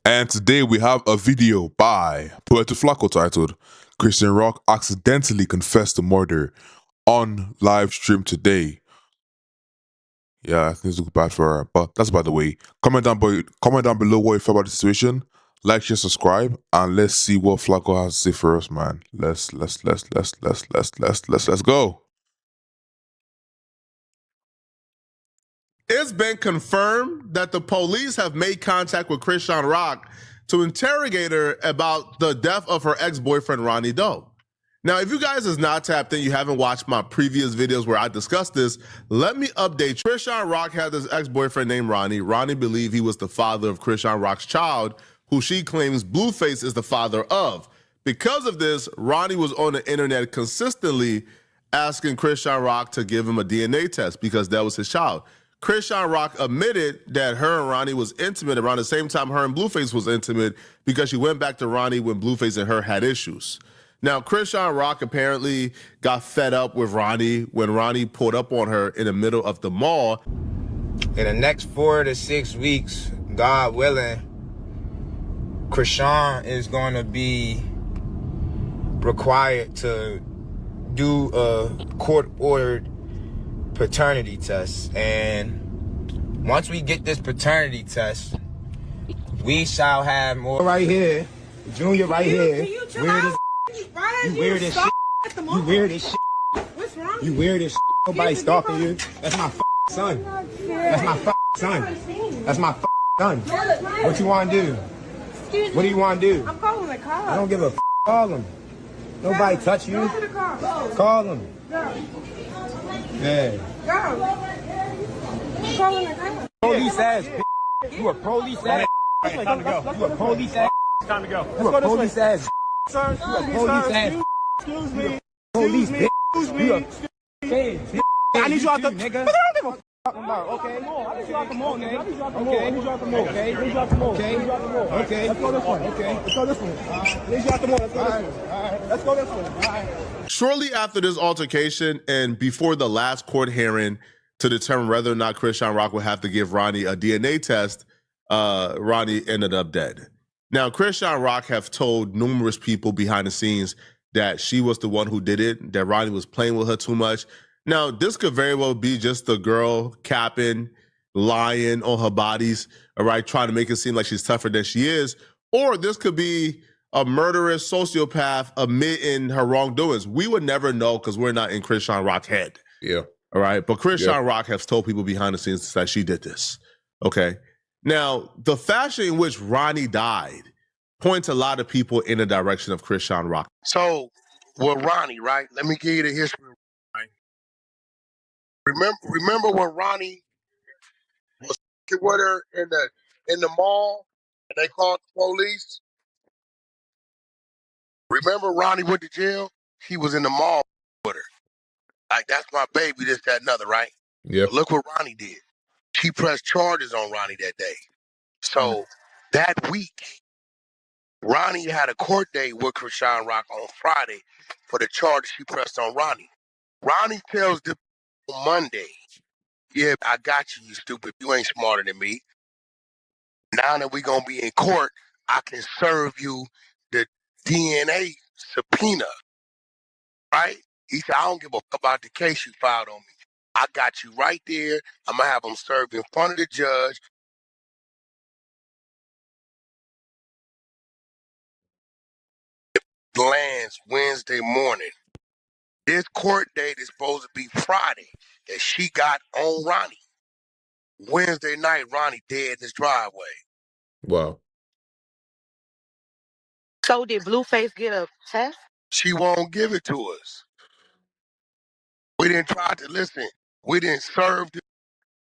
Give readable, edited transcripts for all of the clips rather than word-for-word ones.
And today we have a video by Puerto Flaco titled Chrisean Rock accidentally confessed to murder on live stream today. Yeah, things look bad for her, but that's by the way. Comment down below what you felt about the situation. Like, share, subscribe, and let's see what Flaco has to say for us, man. Let's go. It's been confirmed that the police have made contact with Chrisean Rock to interrogate her about the death of her ex-boyfriend, Ronnie Doe. Now, if you guys is not tapped in, you haven't watched my previous videos where I discussed this, let me update you. Chrisean Rock had this ex-boyfriend named Ronnie. Ronnie believed he was the father of Chrisean Rock's child, who she claims Blueface is the father of. Because of this, Ronnie was on the internet consistently asking Chrisean Rock to give him a DNA test because that was his child. Chrisean Rock admitted that her and Ronnie was intimate around the same time her and Blueface was intimate because she went back to Ronnie when Blueface and her had issues. Now, Chrisean Rock apparently got fed up with Ronnie when Ronnie pulled up on her in the middle of the mall. In the next 4 to 6 weeks, God willing, Chrisean is going to be required to do a court-ordered paternity test. And once we get this paternity test, we shall have more. Right here, Junior right here. Weird as you weird as shit. You weird as shit. What's wrong? You weird as shit. Nobody stalking you. That's my son. That's my son. That's my son. What you want to do? What do you want to do? I'm calling the car. I don't give a call him. Nobody touch you. Go to the car. Call him. Go. Yeah. Go. I'm calling the car. Police ass. You a police ass. Time to go. You a police ass. Time to go. You a police ass. Sir, You a police ass. excuse me. Police bitch. Excuse You a me. bitch. I need you out the nigga. Okay. I need you out the mall, nigga. I need you out the mall. Okay. I need you out the mall. Okay. I need you out the mall. Okay. I need you out the mall. Okay. Let's go this way. Okay. Let's go this way. I need you out the mall. Let's go this way. All right. Let's go this way. All right. Shortly after this altercation and before the last court hearing to determine whether or not Chrisean Rock would have to give Ronnie a DNA test, Ronnie ended up dead. Now, Chrisean Rock have told numerous people behind the scenes that she was the one who did it, that Ronnie was playing with her too much. Now, this could very well be just the girl capping, lying on her bodies, all right, trying to make it seem like she's tougher than she is. Or this could be a murderous sociopath admitting her wrongdoings. We would never know because we're not in Chrisean Rock's head. Yeah. All right. But Chrisean Rock has told people behind the scenes that she did this. Okay. Now, the fashion in which Ronnie died points a lot of people in the direction of Chrisean Rock. So, with Ronnie, right? Let me give you the history. Right? Remember when Ronnie was with her in the mall and they called the police? Remember Ronnie went to jail? He was in the mall with her. Like, that's my baby, this, that, and other, right? Yeah. Look what Ronnie did. She pressed charges on Ronnie that day. So that week, Ronnie had a court date with Chrisean Rock on Friday for the charges she pressed on Ronnie. Ronnie tells them on Monday, yeah, I got you, you stupid. You ain't smarter than me. Now that we going to be in court, I can serve you the DNA subpoena, right? He said, I don't give a fuck about the case you filed on me. I got you right there. I'm going to have them served in front of the judge. Lands Wednesday morning. This court date is supposed to be Friday that she got on Ronnie. Wednesday night, Ronnie dead in his driveway. Wow. So did Blueface get a test? She won't give it to us. We didn't try to listen. We didn't serve.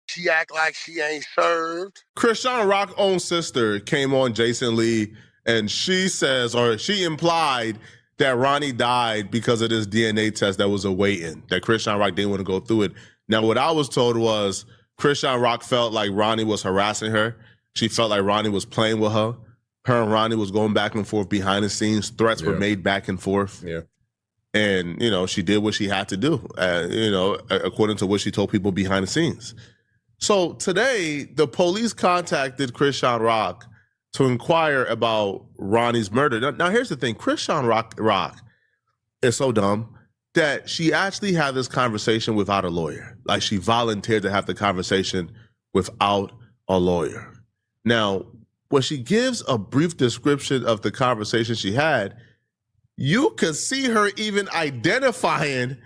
She act like she ain't served. Chrisean Rock's own sister came on Jason Lee and she says, or she implied that Ronnie died because of this DNA test that was awaiting, that Chrisean Rock didn't want to go through it. Now, what I was told was Chrisean Rock felt like Ronnie was harassing her. She felt like Ronnie was playing with her. Her and Ronnie was going back and forth behind the scenes. Threats were made back and forth. Yeah. And, you know, she did what she had to do, you know, according to what she told people behind the scenes. So today, the police contacted Chrisean Rock to inquire about Ronnie's murder. Now here's the thing. Chrisean Rock is so dumb that she actually had this conversation without a lawyer. Like, she volunteered to have the conversation without a lawyer. Now, when she gives a brief description of the conversation she had, you could see her even identifying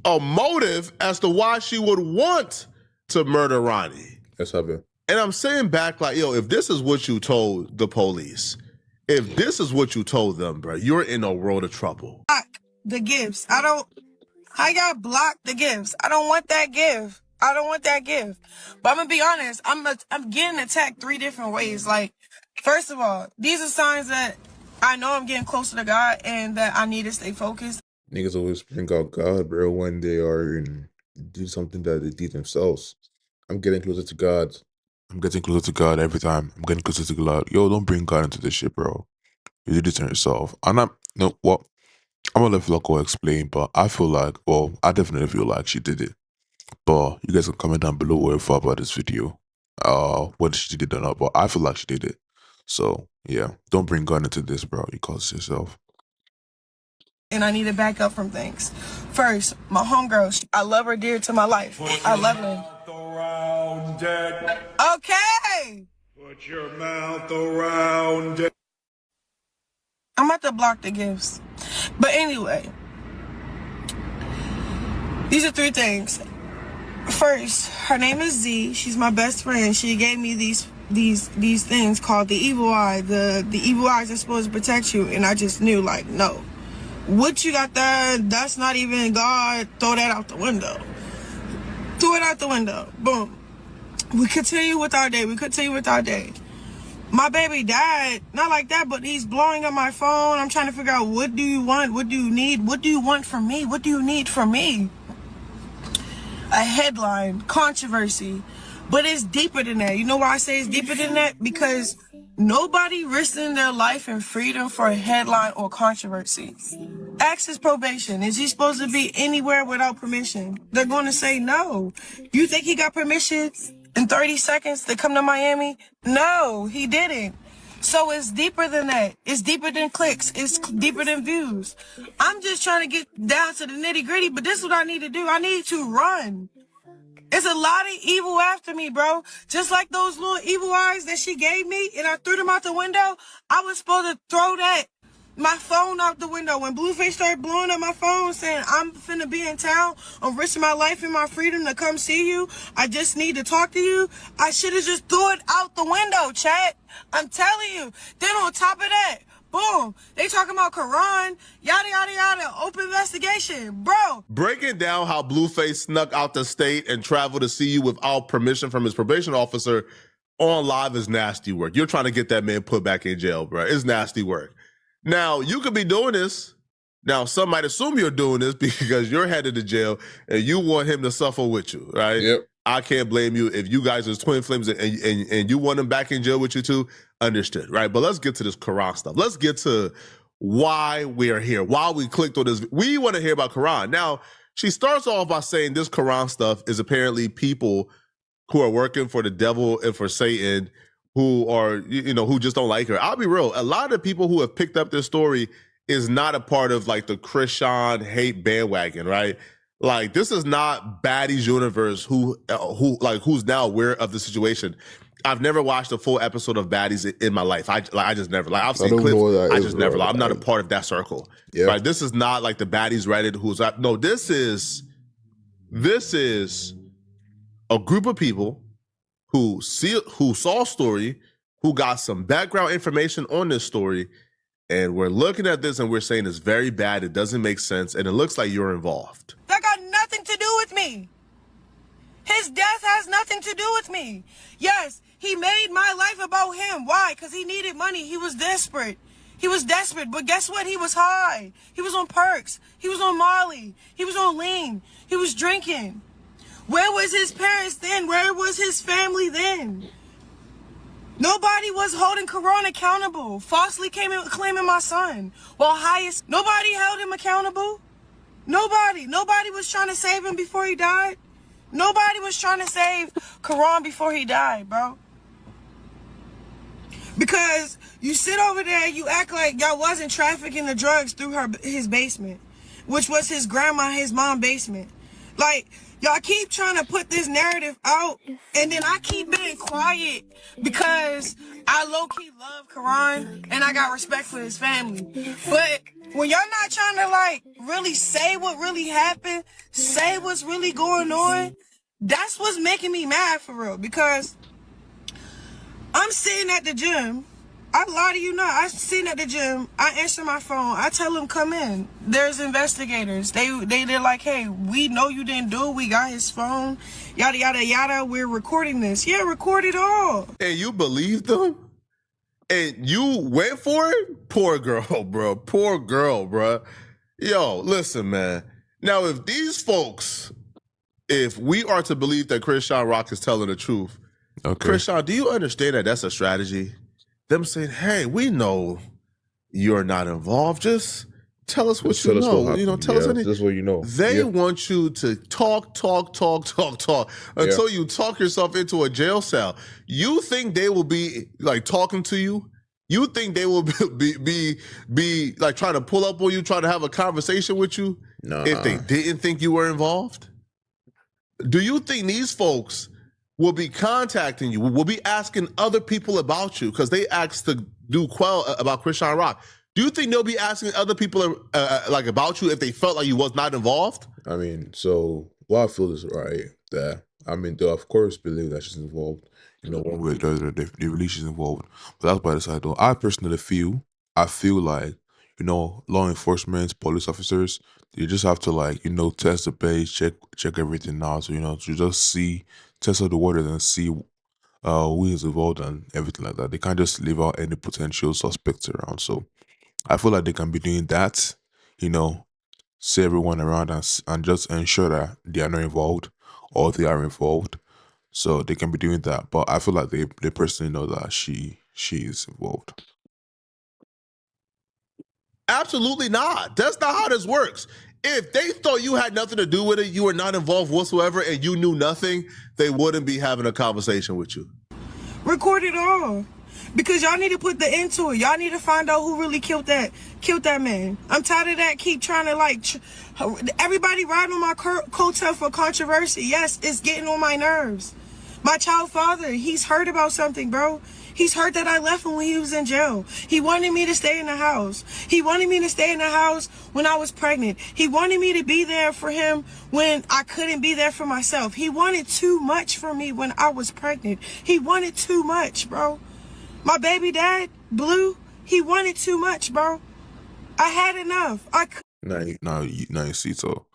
a motive as to why she would want to murder Ronnie. Let's have it. And I'm saying back, like, yo, if this is what you told the police, if this is what you told them, bro, you're in a world of trouble. The gifts. I got blocked the gifts. I don't want that gift. I don't want that gift. But I'm gonna be honest. I'm getting attacked 3 different ways. Like, first of all, these are signs that I know I'm getting closer to God and that I need to stay focused. Niggas always bring out God, bro, when they are in do something that they did themselves. I'm getting closer to God. I'm getting closer to God every time. I'm getting closer to God. Yo, don't bring God into this shit, bro. You did it to yourself. And I'm gonna let Flocko explain, but I feel like, well, I definitely feel like she did it. But you guys can comment down below what you thought about this video. Whether she did it or not, but I feel like she did it. So yeah, don't bring God into this, bro. You caused it yourself. And I need to back up from things. First, my homegirl, I love her dear to my life. I love her. Okay. Put your mouth around it. I'm about to block the gifts. But anyway, these are 3 things. First, her name is Z. She's my best friend. She gave me these things called the evil eye. The evil eyes are supposed to protect you, and I just knew, like, no. What you got there, that's not even God. Throw that out the window. Throw it out the window. Boom. We continue with our day. My baby died, not like that, but he's blowing up my phone. I'm trying to figure out, what do you want? What do you need? What do you want from me? What do you need from me? A headline, controversy. But it's deeper than that. You know why I say it's deeper than that? Because nobody risking their life and freedom for a headline or controversy. Ask his probation. Is he supposed to be anywhere without permission? They're going to say no. You think he got permission in 30 seconds to come to Miami? No, he didn't. So it's deeper than that. It's deeper than clicks. It's deeper than views. I'm just trying to get down to the nitty gritty, but this is what I need to do. I need to run. It's a lot of evil after me, bro. Just like those little evil eyes that she gave me and I threw them out the window. I was supposed to throw my phone out the window. When Blueface started blowing up my phone saying, I'm finna be in town, I'm risking my life and my freedom to come see you, I just need to talk to you, I should have just threw it out the window, chat. I'm telling you. Then on top of that, boom, they talking about Quran, yada, yada, yada, open investigation. Bro. Breaking down how Blueface snuck out the state and traveled to see you without permission from his probation officer on live is nasty work. You're trying to get that man put back in jail, bro. It's nasty work. Now, you could be doing this. Now, some might assume you're doing this because you're headed to jail and you want him to suffer with you, right? Yep. I can't blame you. If you guys are twin flames and you want him back in jail with you too, understood, right? But let's get to this Quran stuff. Let's get to why we are here, why we clicked on this. We want to hear about Quran. Now, she starts off by saying this Quran stuff is apparently people who are working for the devil and for Satan who are, who just don't like her. I'll be real. A lot of the people who have picked up this story is not a part of like the Chrisean hate bandwagon, right? Like, this is not Baddies universe who's now aware of the situation. I've never watched a full episode of Baddies in my life. I just never. Like, I've seen clips. I just never. Like, I'm not a part of that circle. Yep. Right? This is not like the Baddies Reddit who's up. No, this is a group of people who saw a story, who got some background information on this story, and we're looking at this and we're saying it's very bad, it doesn't make sense, and it looks like you're involved. That got nothing to do with me. His death has nothing to do with me. Yes, he made my life about him. Why? Because he needed money. He was desperate. But guess what? He was high. He was on perks. He was on Molly. He was on lean. He was drinking. Where was his parents then? Where was his family then? Nobody was holding Quran accountable. Falsely claiming my son. While highest, nobody held him accountable. Nobody. Nobody was trying to save him before he died. Nobody was trying to save Quran before he died, bro. Because you sit over there, you act like y'all wasn't trafficking the drugs through his basement, which was his grandma, his mom basement. Like, y'all keep trying to put this narrative out, and then I keep being quiet because I low-key love Karan and I got respect for his family. But when y'all not trying to, like, really say what really happened, say what's really going on, that's what's making me mad for real. Because I'm sitting at the gym. I lie to you not. I'm sitting at the gym. I answer my phone. I tell them, come in. There's investigators. They're like, hey, we know you didn't do it. We got his phone. Yada, yada, yada. We're recording this. Yeah, record it all. And you believed them? And you went for it? Poor girl, bro. Poor girl, bro. Yo, listen, man. Now, if these folks, if we are to believe that Chrisean Rock is telling the truth, Okay. Chrisean, do you understand that that's a strategy? Them saying, hey, we know you're not involved. Just tell us what you know. You know, tell us anything. That's what you know. They want you to talk until you talk yourself into a jail cell. You think they will be like talking to you? You think they will be like trying to pull up on you, trying to have a conversation with you? Nah. If they didn't think you were involved? Do you think these folks will be contacting you, will be asking other people about you, because they asked to do Quell about Chrisean Rock? Do you think they'll be asking other people like about you if they felt like you was not involved? I mean, so what I feel is right that I mean, they'll of course believe that she's involved. You know, one way or the other, they believe she's involved. But that's by the side though. I personally feel like, you know, law enforcement, police officers, you just have to like, you know, test the base, check everything out. So, you know, to just test out the waters and see who is involved and everything like that. They can't just leave out any potential suspects around. So I feel like they can be doing that, you know, see everyone around and just ensure that they are not involved or they are involved. So they can be doing that. But I feel like they personally know that she is involved. Absolutely not. That's not how this works. If they thought you had nothing to do with it, you were not involved whatsoever, and you knew nothing, they wouldn't be having a conversation with you. Record it all. Because y'all need to put the end to it. Y'all need to find out who really killed that man. I'm tired of that. Keep trying to like, everybody riding on my coattail for controversy. Yes, it's getting on my nerves. My child father, he's hurt about something, bro. He's hurt that I left him when he was in jail. He wanted me to stay in the house. He wanted me to stay in the house when I was pregnant. He wanted me to be there for him when I couldn't be there for myself. He wanted too much from me when I was pregnant. He wanted too much, bro. My baby dad, Blue, he wanted too much, bro. I had enough. Now you see, so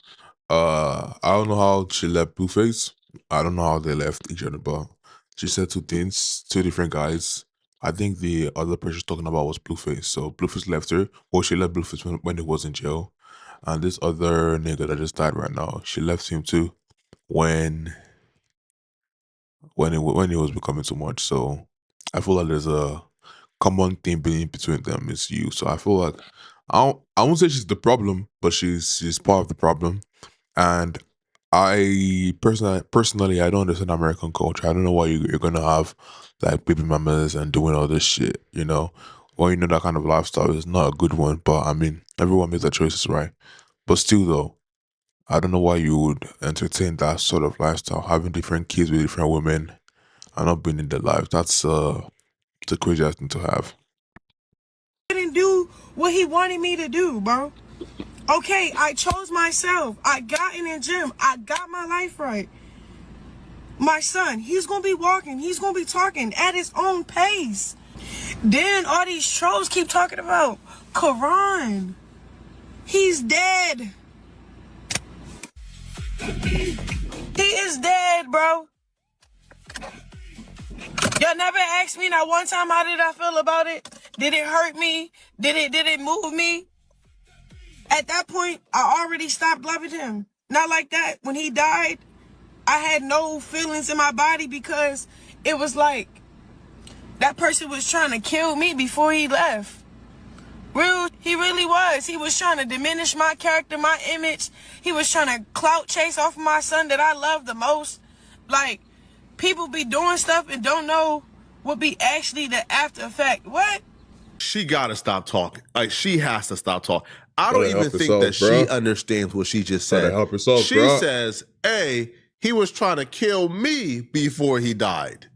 I don't know how she left Blueface. I don't know how they left each other, but she said two different guys. I think the other person she's talking about was Blueface. So Blueface left her. Well, she left Blueface when he was in jail. And this other nigga that just died right now, she left him too when it was becoming too much. So I feel like there's a common thing between them is you. So I feel like I won't say she's the problem, but she's part of the problem. And I personally I don't understand American culture. I don't know why you're gonna have like baby mamas and doing all this shit, you know. Well, you know that kind of lifestyle is not a good one, but I mean everyone makes their choices, right? But still though, I don't know why you would entertain that sort of lifestyle, having different kids with different women and not being in their life. That's the craziest thing to have. Didn't do what he wanted me to do, bro. Okay, I chose myself. I got in the gym. I got my life right. My son, he's going to be walking. He's going to be talking at his own pace. Then all these trolls keep talking about Karan. He's dead. He is dead, bro. Y'all never asked me not one time how did I feel about it? Did it hurt me? Did it move me? At that point, I already stopped loving him. Not like that. When he died, I had no feelings in my body because it was like that person was trying to kill me before he left. He really was. He was trying to diminish my character, my image. He was trying to clout chase off of my son that I love the most. Like, people be doing stuff and don't know would be actually the after effect. What? She gotta stop talking. Like, she has to stop talking. I don't Gotta even help think herself, that she bruh. understands what she just Gotta said. help herself, She bruh. says, "Hey, he was trying to kill me before he died."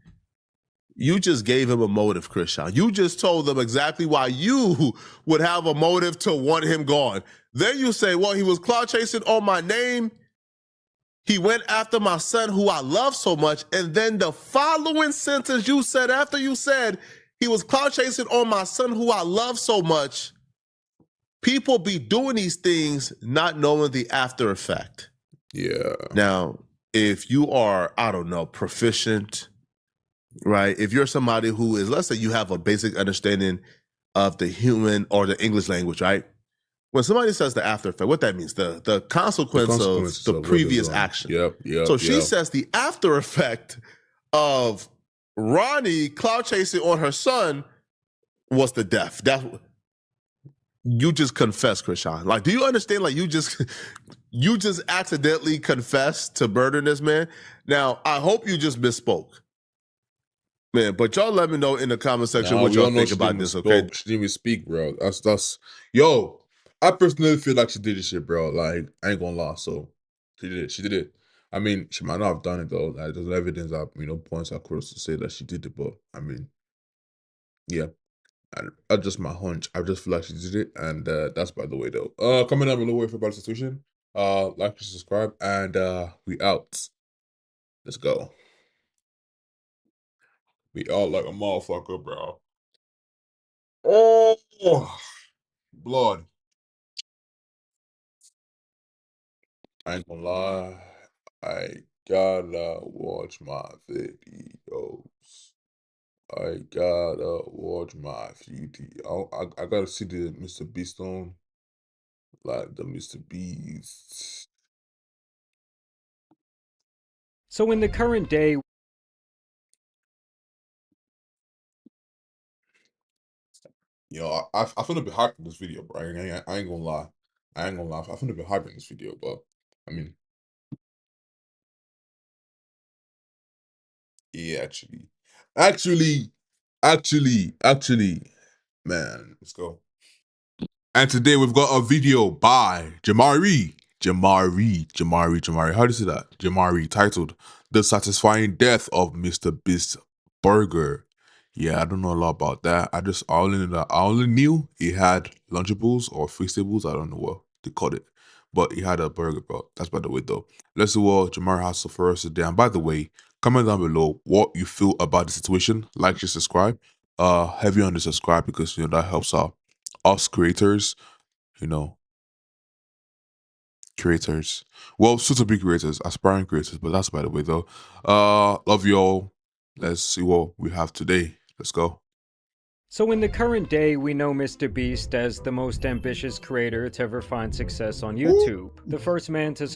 You just gave him a motive, Chrisean. You just told them exactly why you would have a motive to want him gone. Then you say, well, he was cloud chasing on my name. He went after my son who I love so much. And then the following sentence you said after you said he was cloud chasing on my son who I love so much. People be doing these things not knowing the after effect. Yeah. Now, if you are, I don't know, proficient, right? If you're somebody who is, let's say you have a basic understanding of the human or the English language, right? When somebody says the after effect, what that means, the consequence of the previous action. Yep. So she says the after effect of Ronnie cloud chasing on her son was the death. That's you just confessed, Chrisean. Like, do you understand? Like, you just accidentally confessed to murdering this man. Now, I hope you just misspoke. Man, but y'all let me know in the comment section what y'all think about this, okay? She didn't even speak, bro. That's yo. I personally feel like she did this shit, bro. Like, I ain't gonna lie. So she did it. She did it. I mean, she might not have done it though. Like, there's evidence that points across to say that she did it, but I mean, yeah. I just my hunch. I just feel like she did it, and that's by the way though. Comment down below if about the situation. Like, subscribe, and we out. Let's go. We out like a motherfucker, bro. Oh, blood. I ain't gonna lie. I gotta watch my videos. I gotta watch my video. I gotta see the Mr. Beast on. Like the Mr. Beast. So in the current day, Yo, I feel a bit hyped in this video, bro. I ain't gonna lie. I ain't gonna lie. I feel a bit hyped in this video, but I mean, yeah, actually, man, let's go. And today we've got a video by Jamari. How do you say that? Jamari, titled "The Satisfying Death of Mr. Beast Burger." Yeah, I don't know a lot about that. I only knew he had Lunchables or Feastables. I don't know what they called it, but he had a burger, bro. That's by the way, though. Let's see what Jamari has to for us today. And by the way, comment down below what you feel about the situation. Like, share, subscribe. Heavy on the subscribe because that helps out us creators. Creators. Well, soon to be creators, aspiring creators, but that's by the way though. Love you all. Let's see what we have today. Let's go. So in the current day, we know Mr. Beast as the most ambitious creator to ever find success on YouTube. The first man to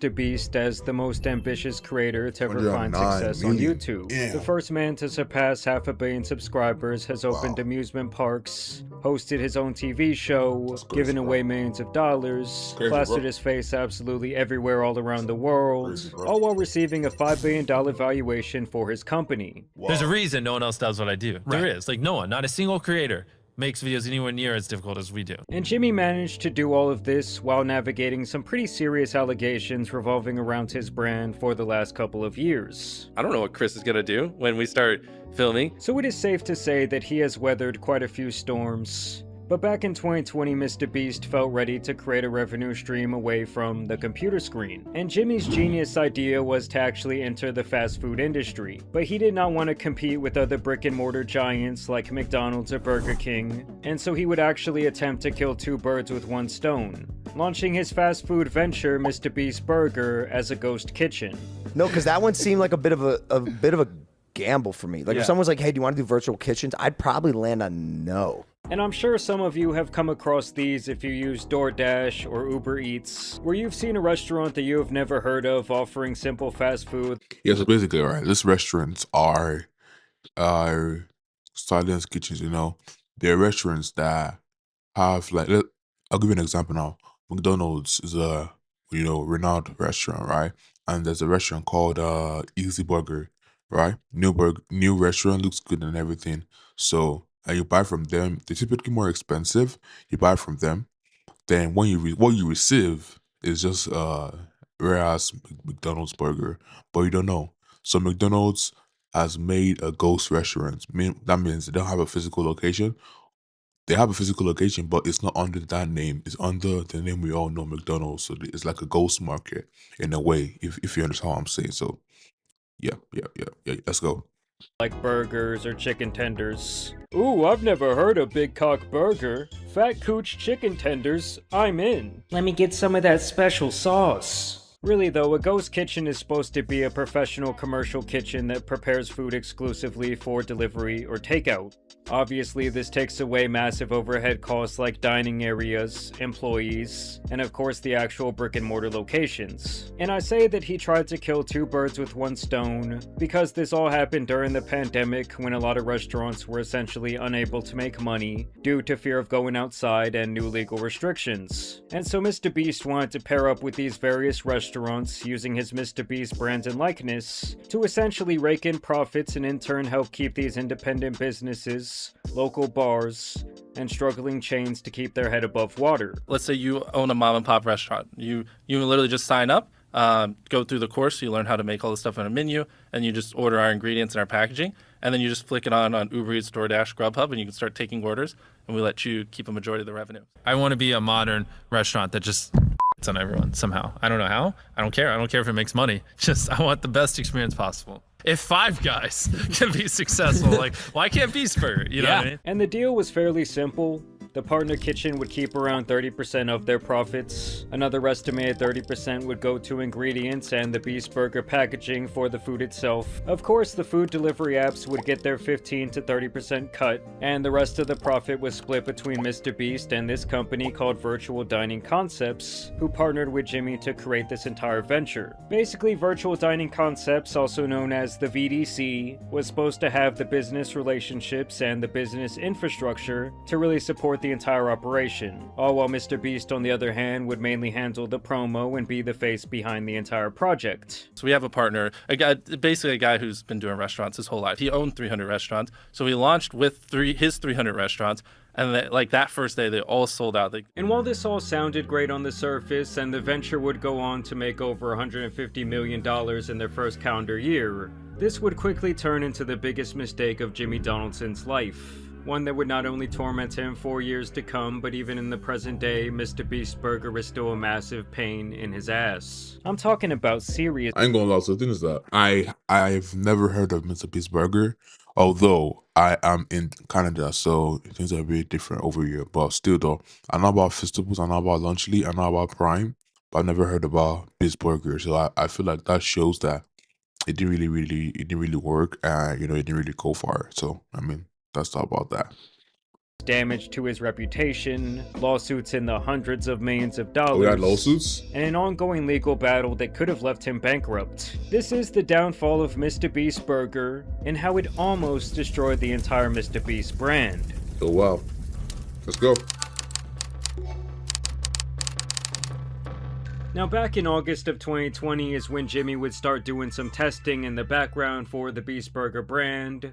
Mr. Beast as the most ambitious creator to ever find success on YouTube. Damn. The first man to surpass 500 million subscribers, has opened amusement parks, hosted his own TV show, given away millions of dollars, plastered his face absolutely everywhere all around the world, all while receiving a $5 billion valuation for his company. There's a reason no one else does what I do. There is. Like, no one, not a single creator makes videos anywhere near as difficult as we do. And Jimmy managed to do all of this while navigating some pretty serious allegations revolving around his brand for the last couple of years. I don't know what Chris is gonna do when we start filming. So it is safe to say that he has weathered quite a few storms. But back in 2020, Mr. Beast felt ready to create a revenue stream away from the computer screen. And Jimmy's genius idea was to actually enter the fast food industry. But he did not want to compete with other brick and mortar giants like McDonald's or Burger King. And so he would actually attempt to kill two birds with one stone, launching his fast food venture, Mr. Beast Burger, as a ghost kitchen. No, because that one seemed like a bit of a gamble for me. Like if someone's like, hey, do you want to do virtual kitchens? I'd probably land on no. And I'm sure some of you have come across these if you use DoorDash or Uber Eats, where you've seen a restaurant that you have never heard of offering simple fast food. Yeah, so basically, right, these restaurants are silence kitchens, They're restaurants that have, like, I'll give you an example now. McDonald's is a, renowned restaurant, right? And there's a restaurant called Easy Burger. right? New restaurant looks good and everything. So you buy from them. They're typically more expensive. You buy from them. Then when what you receive is just whereas McDonald's burger, but you don't know. So McDonald's has made a ghost restaurant. That means they don't have a physical location. They have a physical location, but it's not under that name. It's under the name we all know, McDonald's. So it's like a ghost market in a way, if you understand what I'm saying. So yeah. Let's go. Like burgers or chicken tenders. Ooh, I've never heard of Big Cock Burger. Fat Cooch chicken tenders, I'm in. Let me get some of that special sauce. Really though, a ghost kitchen is supposed to be a professional commercial kitchen that prepares food exclusively for delivery or takeout. Obviously, this takes away massive overhead costs like dining areas, employees, and of course the actual brick and mortar locations. And I say that he tried to kill two birds with one stone because this all happened during the pandemic when a lot of restaurants were essentially unable to make money due to fear of going outside and new legal restrictions. And so Mr. Beast wanted to pair up with these various restaurants using his Mr. Beast brand and likeness to essentially rake in profits and in turn help keep these independent businesses, local bars, and struggling chains to keep their head above water. Let's say you own a mom and pop restaurant. You literally just sign up, go through the course, you learn how to make all the stuff on a menu, and you just order our ingredients and our packaging, and then you just flick it on Uber Eats, DoorDash, Grubhub, and you can start taking orders, and we let you keep a majority of the revenue. I want to be a modern restaurant that just on everyone somehow. I don't know how. I don't care. I don't care if it makes money. Just I want the best experience possible. If Five Guys can be successful, like why can't Beast Burger? You know what I mean? And the deal was fairly simple. The partner kitchen would keep around 30% of their profits. Another estimated 30% would go to ingredients and the Beast Burger packaging for the food itself. Of course, the food delivery apps would get their 15 to 30% cut, and the rest of the profit was split between Mr. Beast and this company called Virtual Dining Concepts, who partnered with Jimmy to create this entire venture. Basically, Virtual Dining Concepts, also known as the VDC, was supposed to have the business relationships and the business infrastructure to really support the entire operation, all while Mr. Beast, on the other hand, would mainly handle the promo and be the face behind the entire project. So we have a partner, basically a guy who's been doing restaurants his whole life. He owned 300 restaurants, so we launched with his 300 restaurants, and that first day they all sold out. And while this all sounded great on the surface, and the venture would go on to make over $150 million in their first calendar year, this would quickly turn into the biggest mistake of Jimmy Donaldson's life. One that would not only torment him for years to come, but even in the present day, Mr. Beast Burger is still a massive pain in his ass. I'm talking about serious. I ain't gonna lie. So the thing is that I've never heard of Mr. Beast Burger, although I am in Canada, so things are very different over here. But still, though, I know about Festivals, I know about Lunchly, I know about Prime, but I've never heard about Beast Burger. So I feel like that shows that it didn't really work, and it didn't really go far. So I mean, let's talk about that. Damage to his reputation, lawsuits in the hundreds of millions of dollars. We got lawsuits? And an ongoing legal battle that could have left him bankrupt. This is the downfall of Mr. Beast Burger and how it almost destroyed the entire Mr. Beast brand. Oh wow. Let's go. Now back in August of 2020 is when Jimmy would start doing some testing in the background for the Beast Burger brand.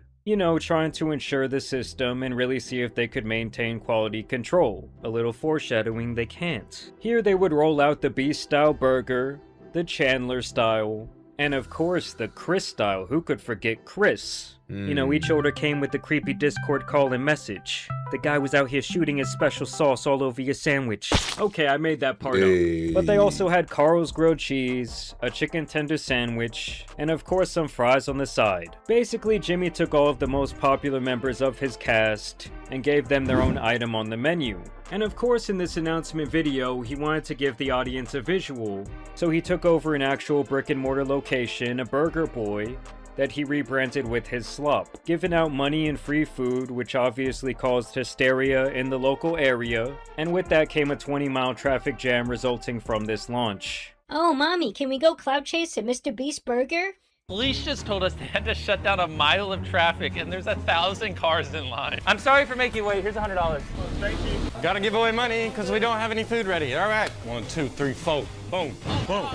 Trying to ensure the system and really see if they could maintain quality control. A little foreshadowing, they can't. Here they would roll out the Beast style burger, the Chandler style, and of course the Chris style. Who could forget Chris? Each order came with the creepy Discord call and message. The guy was out here shooting his special sauce all over your sandwich. Okay, I made that part up. But they also had Carl's grilled cheese, a chicken tender sandwich, and of course some fries on the side. Basically, Jimmy took all of the most popular members of his cast and gave them their own item on the menu. And of course, in this announcement video, he wanted to give the audience a visual. So he took over an actual brick and mortar location, a Burger Boy, that he rebranded with his slop, giving out money and free food, which obviously caused hysteria in the local area, and with that came a 20-mile traffic jam resulting from this launch. Oh, Mommy, can we go cloud chase at Mr. Beast Burger? Police just told us they had to shut down a mile of traffic and there's 1,000 cars in line. I'm sorry for making you wait. Here's $100. Thank you. Gotta give away money because we don't have any food ready. All right. 1, 2, 3, 4. Boom, boom, boom.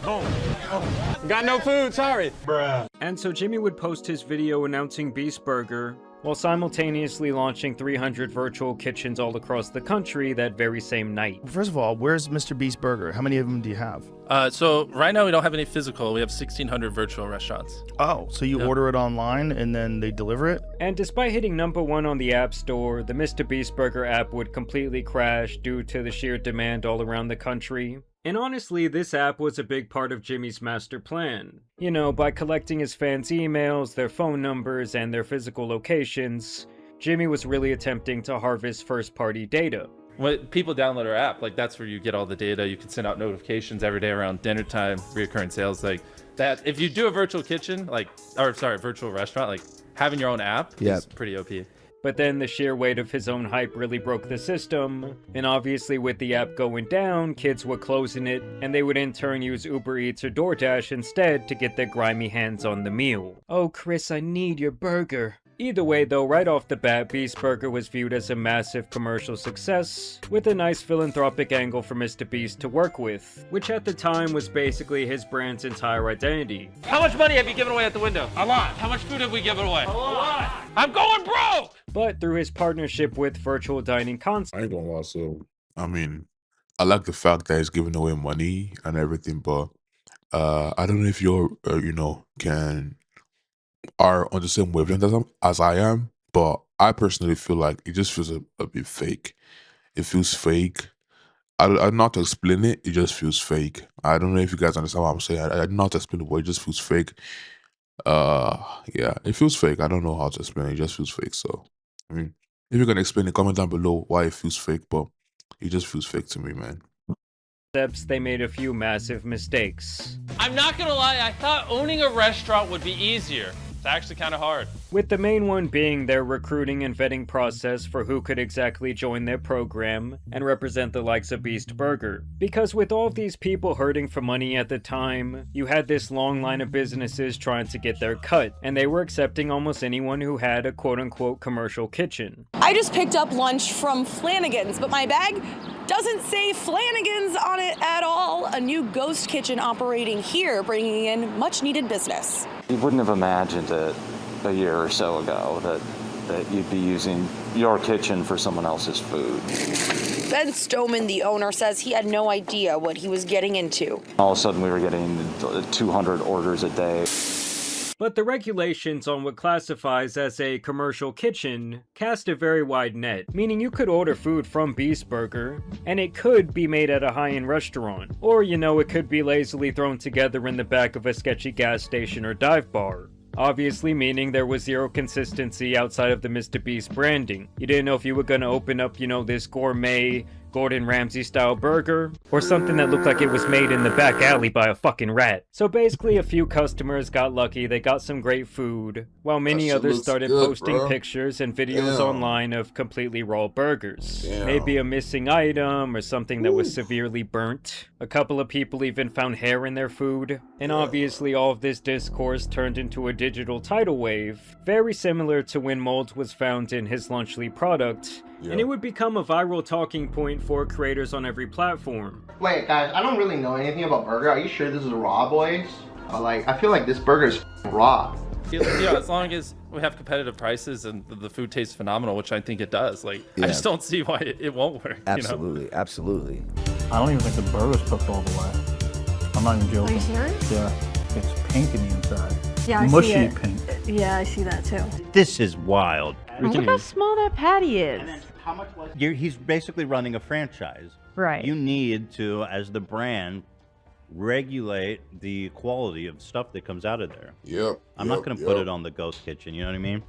home. Got no food, sorry. Bruh. And so Jimmy would post his video announcing Beast Burger, while simultaneously launching 300 virtual kitchens all across the country that very same night. First of all, where's Mr. Beast Burger? How many of them do you have? So right now we don't have any physical. We have 1,600 virtual restaurants. Oh, so you order it online and then they deliver it? And despite hitting #1 on the App Store, the Mr. Beast Burger app would completely crash due to the sheer demand all around the country. And honestly, this app was a big part of Jimmy's master plan. You know, by collecting his fans' emails, their phone numbers, and their physical locations, Jimmy was really attempting to harvest first-party data. When people download our app, like that's where you get all the data. You can send out notifications every day around dinner time, recurring sales like that. If you do a virtual kitchen, virtual restaurant, like having your own app is pretty OP. But then the sheer weight of his own hype really broke the system, and obviously with the app going down, kids were closing it, and they would in turn use Uber Eats or DoorDash instead to get their grimy hands on the meal. Oh Chris, I need your burger. Either way though, right off the bat, Beast Burger was viewed as a massive commercial success, with a nice philanthropic angle for Mr. Beast to work with, which at the time was basically his brand's entire identity. How much money have you given away at the window? A lot. How much food have we given away? A lot. I'm going broke! But through his partnership with virtual dining concepts, I ain't gonna lie, so I mean, I like the fact that he's giving away money and everything, but I don't know if you're are on the same wavelength as I am, but I personally feel like it just feels a bit fake. It feels fake. I don't know how to explain it. It just feels fake. I don't know if you guys understand what I'm saying. I don't know how to explain it, but it just feels fake. Yeah, it feels fake. I don't know how to explain it. It just feels fake. So, I mean, if you can explain it, comment down below why it feels fake, but it just feels fake to me, man. they made a few massive mistakes. I'm not gonna lie, I thought owning a restaurant would be easier. It's actually kind of hard. With the main one being their recruiting and vetting process for who could exactly join their program and represent the likes of Beast Burger. Because with all of these people hurting for money at the time, you had this long line of businesses trying to get their cut, and they were accepting almost anyone who had a quote-unquote commercial kitchen. I just picked up lunch from Flanagan's, but my bag doesn't say Flanagan's on it at all. A new ghost kitchen operating here, bringing in much-needed business. You wouldn't have imagined it a year or so ago that you'd be using your kitchen for someone else's food. Ben Stoneman, the owner, says he had no idea what he was getting into. All of a sudden we were getting 200 orders a day. But the regulations on what classifies as a commercial kitchen cast a very wide net, meaning you could order food from Beast Burger, and it could be made at a high-end restaurant, or it could be lazily thrown together in the back of a sketchy gas station or dive bar. Obviously meaning there was zero consistency outside of the Mr. Beast branding. You didn't know if you were gonna open up, this gourmet Gordon Ramsay style burger, or something that looked like it was made in the back alley by a fucking rat. So basically a few customers got lucky, they got some great food, while many others started posting pictures and videos online of completely raw burgers. Maybe a missing item, or something that was severely burnt. A couple of people even found hair in their food, and obviously all of this discourse turned into a digital tidal wave, very similar to when mold was found in his Lunchly product, and it would become a viral talking point for creators on every platform. Wait, guys, I don't really know anything about burger. Are you sure this is raw, boys? I feel like this burger is raw. As long as we have competitive prices and the food tastes phenomenal, which I think it does. I just don't see why it won't work. Absolutely, absolutely. I don't even think the burger's cooked all the way. I'm not even joking. Are you serious? Yeah, it's pink in the inside. Yeah, I mushy see it. Pink. Yeah, I see that too. This is wild. Look how small that patty is. He's basically running a franchise. Right. You need to, as the brand, regulate the quality of stuff that comes out of there. I'm not going to put it on the ghost kitchen, you know what I mean?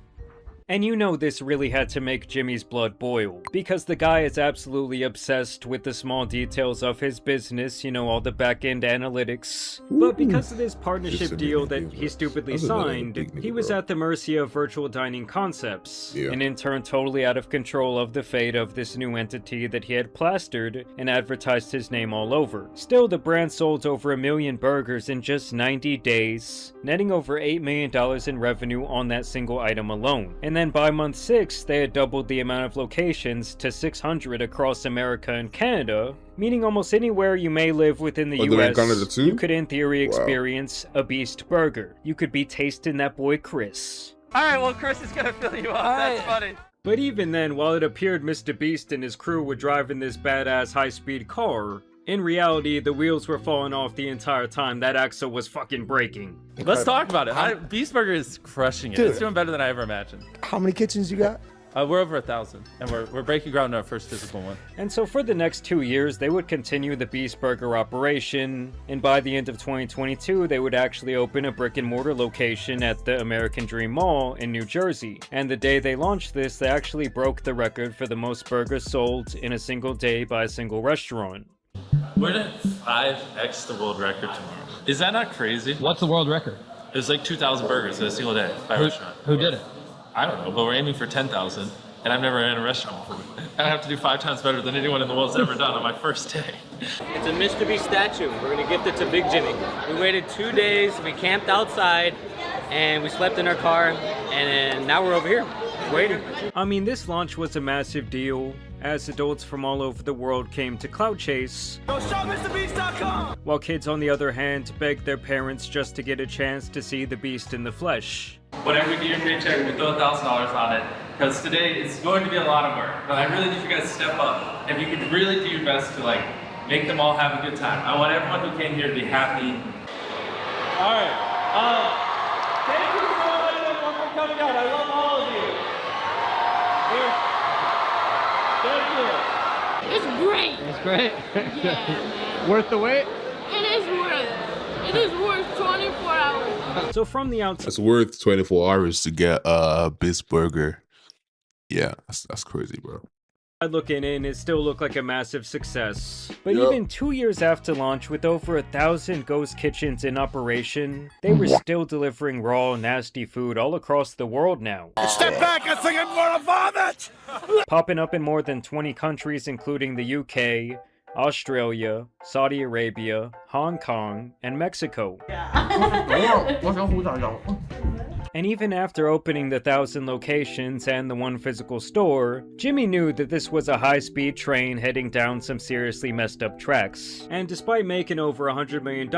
And this really had to make Jimmy's blood boil, because the guy is absolutely obsessed with the small details of his business, all the back-end analytics. But because of this partnership deal that he stupidly signed, he was at the mercy of virtual dining concepts, and in turn totally out of control of the fate of this new entity that he had plastered and advertised his name all over. Still, the brand sold over 1 million burgers in just 90 days, netting over $8 million in revenue on that single item alone. And then by month 6, they had doubled the amount of locations to 600 across America and Canada, meaning almost anywhere you may live within the US, you could in theory experience a Beast Burger. You could be tasting that boy Chris. Alright, well Chris is gonna fill you up, that's funny. But even then, while it appeared Mr. Beast and his crew were driving this badass high-speed car, in reality, the wheels were falling off the entire time that axle was fucking breaking. Let's talk about it. Beast Burger is crushing it. Dude. It's doing better than I ever imagined. How many kitchens you got? We're over 1,000, and we're breaking ground on our first physical one. And so for the next 2 years, they would continue the Beast Burger operation, and by the end of 2022, they would actually open a brick-and-mortar location at the American Dream Mall in New Jersey. And the day they launched this, they actually broke the record for the most burgers sold in a single day by a single restaurant. We're at 5x the world record tomorrow. Is that not crazy? What's the world record? It was like 2,000 burgers in a single day by a restaurant. Who did it? I don't know, but we're aiming for 10,000, and I've never ran a restaurant before. And I have to do 5 times better than anyone in the world's ever done on my first day. It's a Mr. Beast statue. We're gonna gift it to Big Jimmy. We waited 2 days, we camped outside, and we slept in our car, and now we're over here, waiting. I mean, this launch was a massive deal, as adults from all over the world came to clout chase, Go shopMrBeast.com! while kids on the other hand begged their parents just to get a chance to see the Beast in the flesh. Whatever we get your paycheck, we throw $1,000 on it, because today it's going to be a lot of work. But I really need you guys to step up. If you can really do your best to make them all have a good time. I want everyone who came here to be happy. All right. Thank you so much everyone for coming out. I love all of you. Thank you. It's great. It's great. Yeah. Worth the wait? It is worth. It is worth 24 hours. So from the outside, It's worth 24 hours to get a Beast Burger. Yeah, that's crazy, bro. looking in, it still looked like a massive success. But Yep. even 2 years after launch, with over 1,000 ghost kitchens in operation, they were still delivering raw, nasty food all across the world now. Step back, I think I'm gonna vomit! Popping up in more than 20 countries, including the UK, Australia, Saudi Arabia, Hong Kong, and Mexico. And even after opening the 1,000 locations and the one physical store, Jimmy knew that this was a high-speed train heading down some seriously messed up tracks. And despite making over $100 million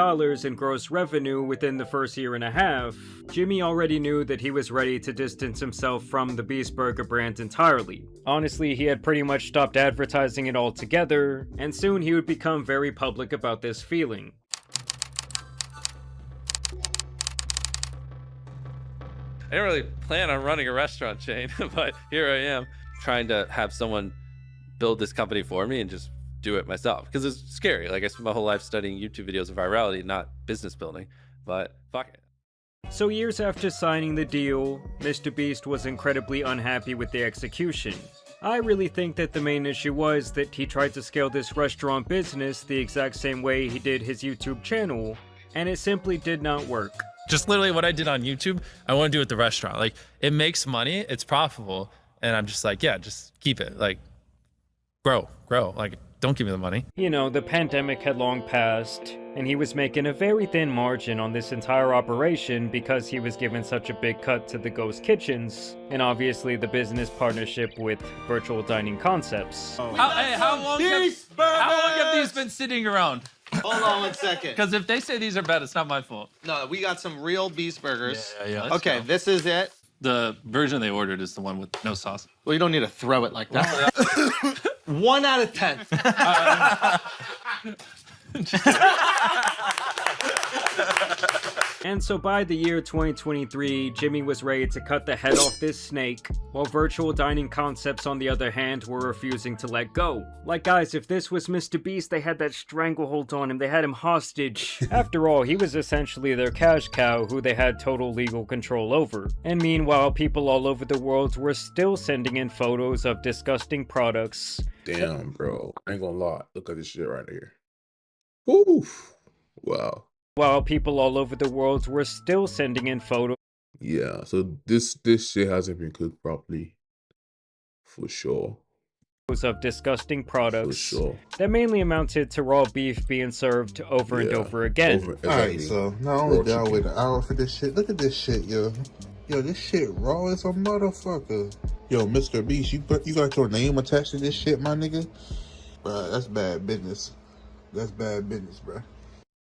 in gross revenue within the first year and a half, Jimmy already knew that he was ready to distance himself from the Beast Burger brand entirely. Honestly, he had pretty much stopped advertising it altogether, and soon he would become very public about this feeling. I didn't really plan on running a restaurant chain, but here I am trying to have someone build this company for me and just do it myself. Because it's scary. Like, I spent my whole life studying YouTube videos of virality, not business building, but fuck it. So years after signing the deal, Mr. Beast was incredibly unhappy with the execution. I really think that the main issue was that he tried to scale this restaurant business the exact same way he did his YouTube channel, and it simply did not work. Just literally what I did on YouTube, I want to do at the restaurant. Like, it makes money, it's profitable, and I'm just like, yeah, just keep it. Like, grow. Like, don't give me the money. You know, the pandemic had long passed, and he was making a very thin margin on this entire operation because he was given such a big cut to the ghost kitchens, and obviously the business partnership with Virtual Dining Concepts. How long have these been sitting around? Hold on 1 second. Because if they say these are bad, it's not my fault. No, we got some real Beast Burgers. Yeah. Okay, this is it. The version they ordered is the one with no sauce. Well, you don't need to throw it like that. 1 out of 10. And so by the year 2023, Jimmy was ready to cut the head off this snake, while Virtual Dining Concepts, on the other hand, were refusing to let go. Like, guys, if this was Mr. Beast, they had that stranglehold on him, they had him hostage. After all, he was essentially their cash cow who they had total legal control over. And meanwhile, people all over the world were still sending in photos of disgusting products. Damn, bro. I ain't gonna lie. Look at this shit right here. Oof. Wow. While people all over the world were still sending in photos. Yeah, so this shit hasn't been cooked properly. For sure. Of disgusting products For sure. that mainly amounted to raw beef being served over and over again. Alright, so not only down with the hour for this shit, look at this shit, yo. Yo, this shit raw as a motherfucker. Yo, Mr. Beast, you got your name attached to this shit, my nigga? Bruh, that's bad business. That's bad business, bruh.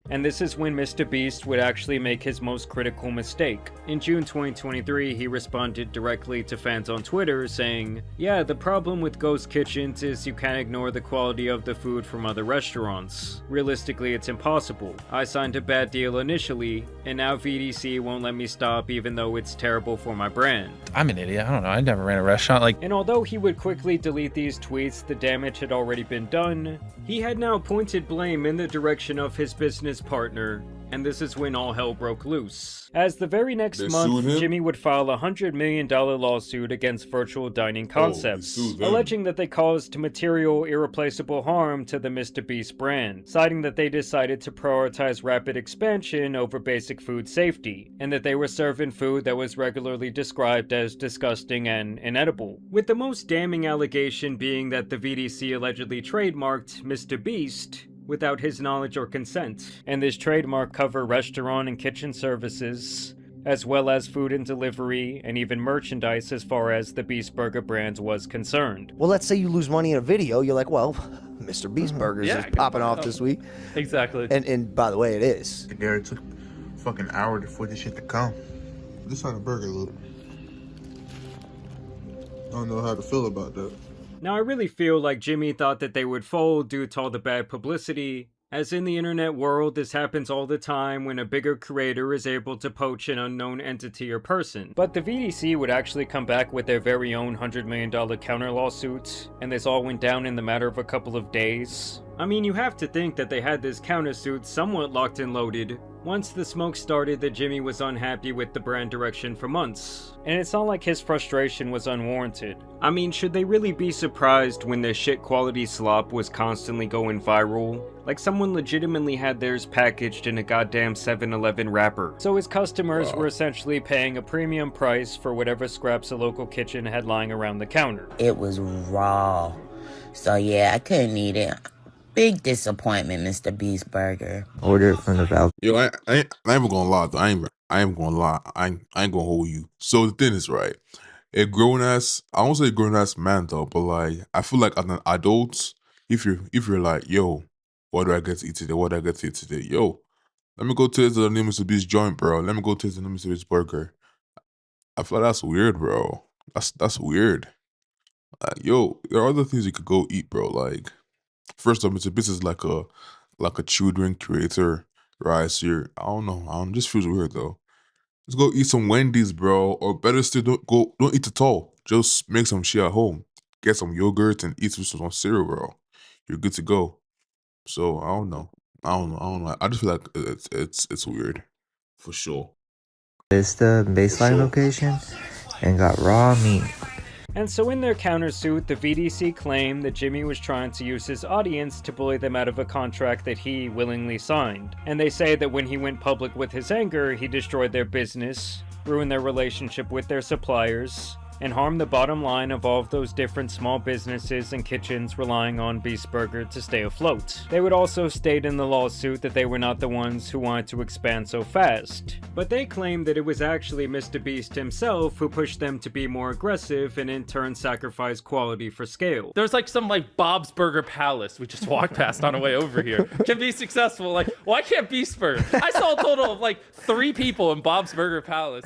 And this is when Mr. Beast would actually make his most critical mistake. In June 2023, he responded directly to fans on Twitter saying, "Yeah, the problem with ghost kitchens is you can't ignore the quality of the food from other restaurants. Realistically, it's impossible. I signed a bad deal initially, and now VDC won't let me stop even though it's terrible for my brand." I'm an idiot. I don't know. I never ran a restaurant. Like, And although he would quickly delete these tweets, the damage had already been done. He had now pointed blame in the direction of his business partner, and this is when all hell broke loose. As the very next They month, sued him? Jimmy would file a $100 million lawsuit against virtual dining concepts, sued them. alleging that they caused material irreplaceable harm to the Mr. Beast brand, citing that they decided to prioritize rapid expansion over basic food safety, and that they were serving food that was regularly described as disgusting and inedible. With the most damning allegation being that the VDC allegedly trademarked Mr. Beast without his knowledge or consent, and this trademark covered restaurant and kitchen services, as well as food and delivery, and even merchandise as far as the Beast Burger brand was concerned. Well, let's say you lose money in a video, you're like, well, Mr. Beast Burgers Yeah, is popping off this week. Exactly. And by the way, it is. It took a fucking hour for this shit to come. This how the burger look. I don't know how to feel about that. Now, I really feel like Jimmy thought that they would fold due to all the bad publicity, as in the internet world this happens all the time when a bigger creator is able to poach an unknown entity or person. But the VDC would actually come back with their very own $100 million counter lawsuit, and this all went down in the matter of a couple of days. I mean, you have to think that they had this countersuit somewhat locked and loaded once the smoke started that Jimmy was unhappy with the brand direction for months. And it's not like his frustration was unwarranted. I mean, should they really be surprised when their shit quality slop was constantly going viral? Like someone legitimately had theirs packaged in a goddamn 7-Eleven wrapper. So his customers were essentially paying a premium price for whatever scraps a local kitchen had lying around the counter. It was raw. So yeah, I couldn't eat it. Big disappointment, Mr. Beast Burger. Order it from the valve. Yo, I ain't even gonna lie though. I ain't gonna lie. I ain't gonna hold you. So the thing is, right, a grown ass, I won't say grown ass man though, but like I feel like as an adult, if you're like, yo, what do I get to eat today? What do I get to eat today? Yo, let me go to the new Mr. Beast joint, bro. Let me go to the new Mr. Beast burger. I feel like that's weird, bro. That's weird. Yo, there are other things you could go eat, bro. Like, first off, Mr. Beast is like a children creator, right? So I don't know. Just feels weird though. Let's go eat some Wendy's, bro. Or better still, don't eat at all. Just make some shit at home. Get some yogurt and eat some cereal, bro. You're good to go. So I don't know. I just feel like it's weird, for sure. It's the baseline location and got raw meat. And so in their countersuit, the VDC claimed that Jimmy was trying to use his audience to bully them out of a contract that he willingly signed. And they say that when he went public with his anger, he destroyed their business, ruined their relationship with their suppliers, and harm the bottom line of all of those different small businesses and kitchens relying on Beast Burger to stay afloat. They would also state in the lawsuit that they were not the ones who wanted to expand so fast, but they claimed that it was actually Mr. Beast himself who pushed them to be more aggressive and in turn sacrifice quality for scale. There's like some like Bob's Burger Palace we just walked past on our way over here. Can be successful. Like, why can't Beast Burger? I saw a total of like 3 people in Bob's Burger Palace.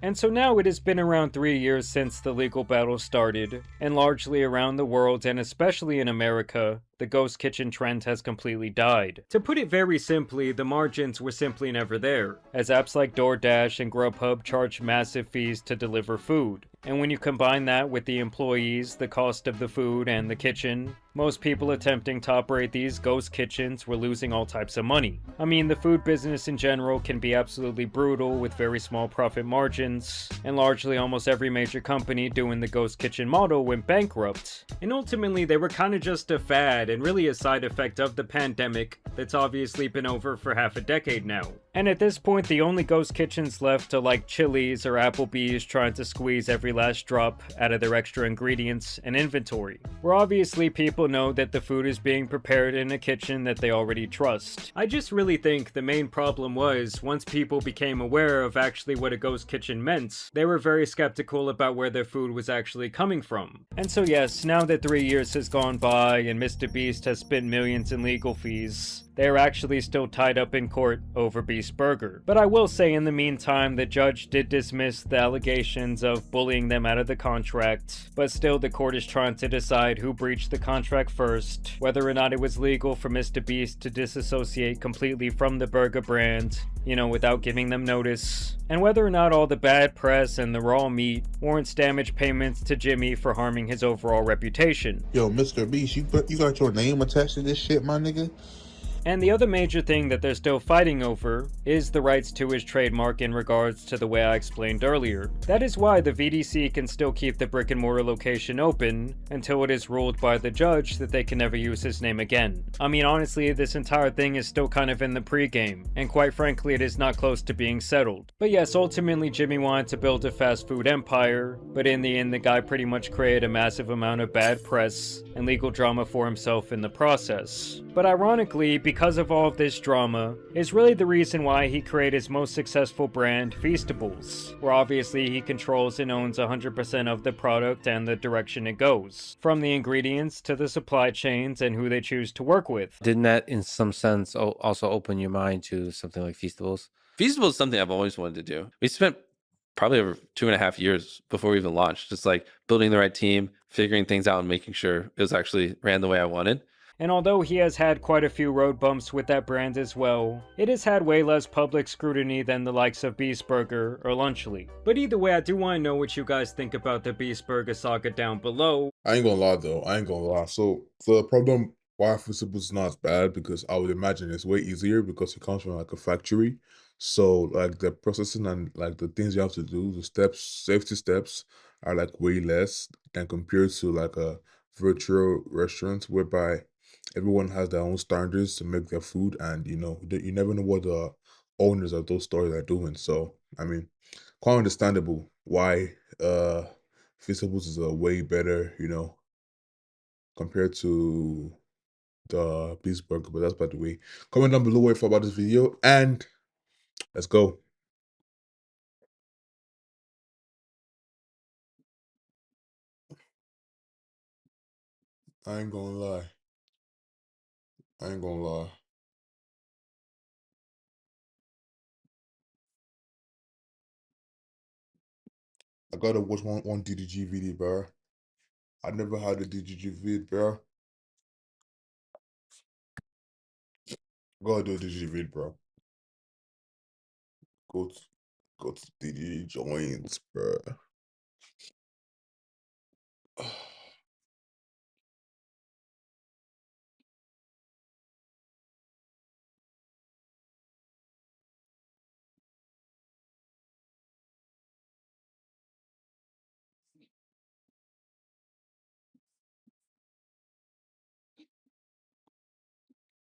And so now it has been around 3 years since the legal battle started, and largely around the world and especially in America, the ghost kitchen trend has completely died. To put it very simply, the margins were simply never there, as apps like DoorDash and Grubhub charge massive fees to deliver food. And when you combine that with the employees, the cost of the food, and the kitchen, most people attempting to operate these ghost kitchens were losing all types of money. I mean, the food business in general can be absolutely brutal with very small profit margins, and largely almost every major company doing the ghost kitchen model went bankrupt. And ultimately, they were kind of just a fad and really a side effect of the pandemic that's obviously been over for half a decade now. And at this point, the only ghost kitchens left are like Chili's or Applebee's trying to squeeze every last drop out of their extra ingredients and inventory. Where obviously people know that the food is being prepared in a kitchen that they already trust. I just really think the main problem was, once people became aware of actually what a ghost kitchen meant, they were very skeptical about where their food was actually coming from. And so yes, now that 3 years has gone by and MrBeast has spent millions in legal fees, they are actually still tied up in court over Beast Burger. But I will say in the meantime, the judge did dismiss the allegations of bullying them out of the contract, but still the court is trying to decide who breached the contract first, whether or not it was legal for MrBeast to disassociate completely from the burger brand, you know, without giving them notice, and whether or not all the bad press and the raw meat warrants damage payments to Jimmy for harming his overall reputation. Yo, Mr. Beast, you got your name attached to this shit, my nigga? And the other major thing that they're still fighting over is the rights to his trademark in regards to the way I explained earlier. That is why the VDC can still keep the brick and mortar location open until it is ruled by the judge that they can never use his name again. I mean, honestly, this entire thing is still kind of in the pregame, and quite frankly, it is not close to being settled. But yes, ultimately Jimmy wanted to build a fast food empire, but in the end the guy pretty much created a massive amount of bad press and legal drama for himself in the process. But ironically, because of all of this drama, is really the reason why he created his most successful brand, Feastables, where obviously he controls and owns 100% of the product and the direction it goes, from the ingredients to the supply chains and who they choose to work with. Didn't that, in some sense, also open your mind to something like Feastables? Feastables is something I've always wanted to do. We spent probably over 2.5 years before we even launched, just like building the right team, figuring things out, and making sure it was actually ran the way I wanted. And although he has had quite a few road bumps with that brand as well, it has had way less public scrutiny than the likes of Beast Burger or Lunchly. But either way, I do want to know what you guys think about the Beast Burger saga down below. I ain't gonna lie though, I ain't gonna lie. So the problem why Feastables is not as bad, because I would imagine it's way easier because it comes from like a factory. So like the processing and like the things you have to do, the steps, safety steps are like way less than compared to like a virtual restaurant whereby everyone has their own standards to make their food, and you know you never know what the owners of those stores are doing. So I mean, quite understandable why Feastables is a way better, you know, compared to the Beast Burger. But that's by the way. Comment down below what you thought about this video, and let's go. I ain't gonna lie. I ain't gonna lie. I gotta watch one DDG video, bro. I never had a DDG video, bro. Gotta do a DDG video, bro. Go to DDG joints, bro.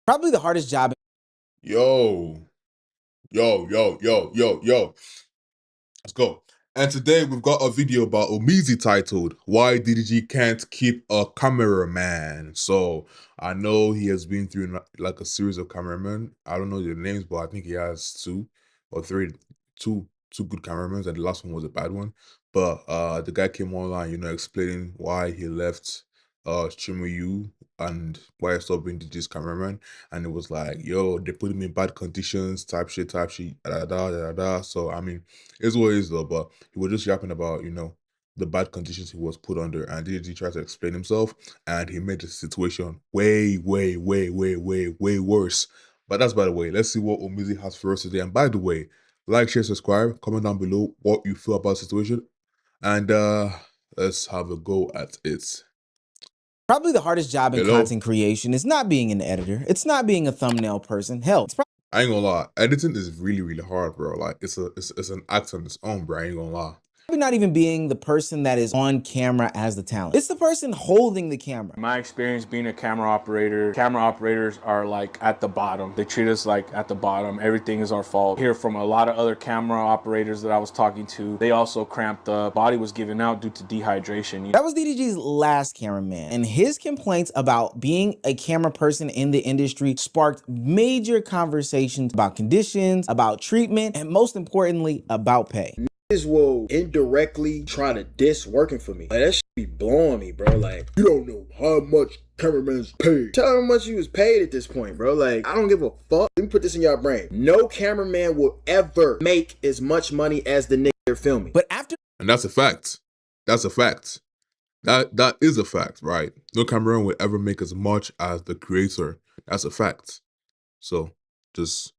Probably the hardest job. Yo. Let's go. And today we've got a video about Omizi titled "Why DDG Can't Keep a Cameraman." So I know he has been through like a series of cameramen. I don't know their names, but I think he has two good cameramen, and the last one was a bad one. But the guy came online, you know, explaining why he left Chimuyu and why I stopped being DJ's cameraman. And it was like, yo, they put him in bad conditions, type shit, da. So I mean, it's what it is though, but he was just yapping about, you know, the bad conditions he was put under, and DDG tried to explain himself, and he made the situation way worse. But that's by the way. Let's see what Omizi has for us today. And by the way, like, share, subscribe, comment down below what you feel about the situation, and let's have a go at it. Probably the hardest job in content creation is not being an editor. It's not being a thumbnail person. Hell, it's I ain't gonna lie, editing is really hard, bro. Like it's an act on its own, bro. I ain't gonna lie. Maybe not even being the person that is on camera as the talent. It's the person holding the camera. My experience being a camera operators are like at the bottom. They treat us like at the bottom. Everything is our fault. Hear from a lot of other camera operators that I was talking to. They also cramped up. Body was giving out due to dehydration. That was DDG's last cameraman, and his complaints about being a camera person in the industry sparked major conversations about conditions, about treatment, and most importantly, about pay. Niggas will indirectly try to diss working for me. Like, that shit be blowing me, bro. Like, you don't know how much cameraman's paid. Tell them how much you was paid at this point, bro. Like, I don't give a fuck. Let me put this in your brain. No cameraman will ever make as much money as the nigga they're filming. But after... And that's a fact. That's a fact. That is a fact, right? No cameraman will ever make as much as the creator. That's a fact. So, just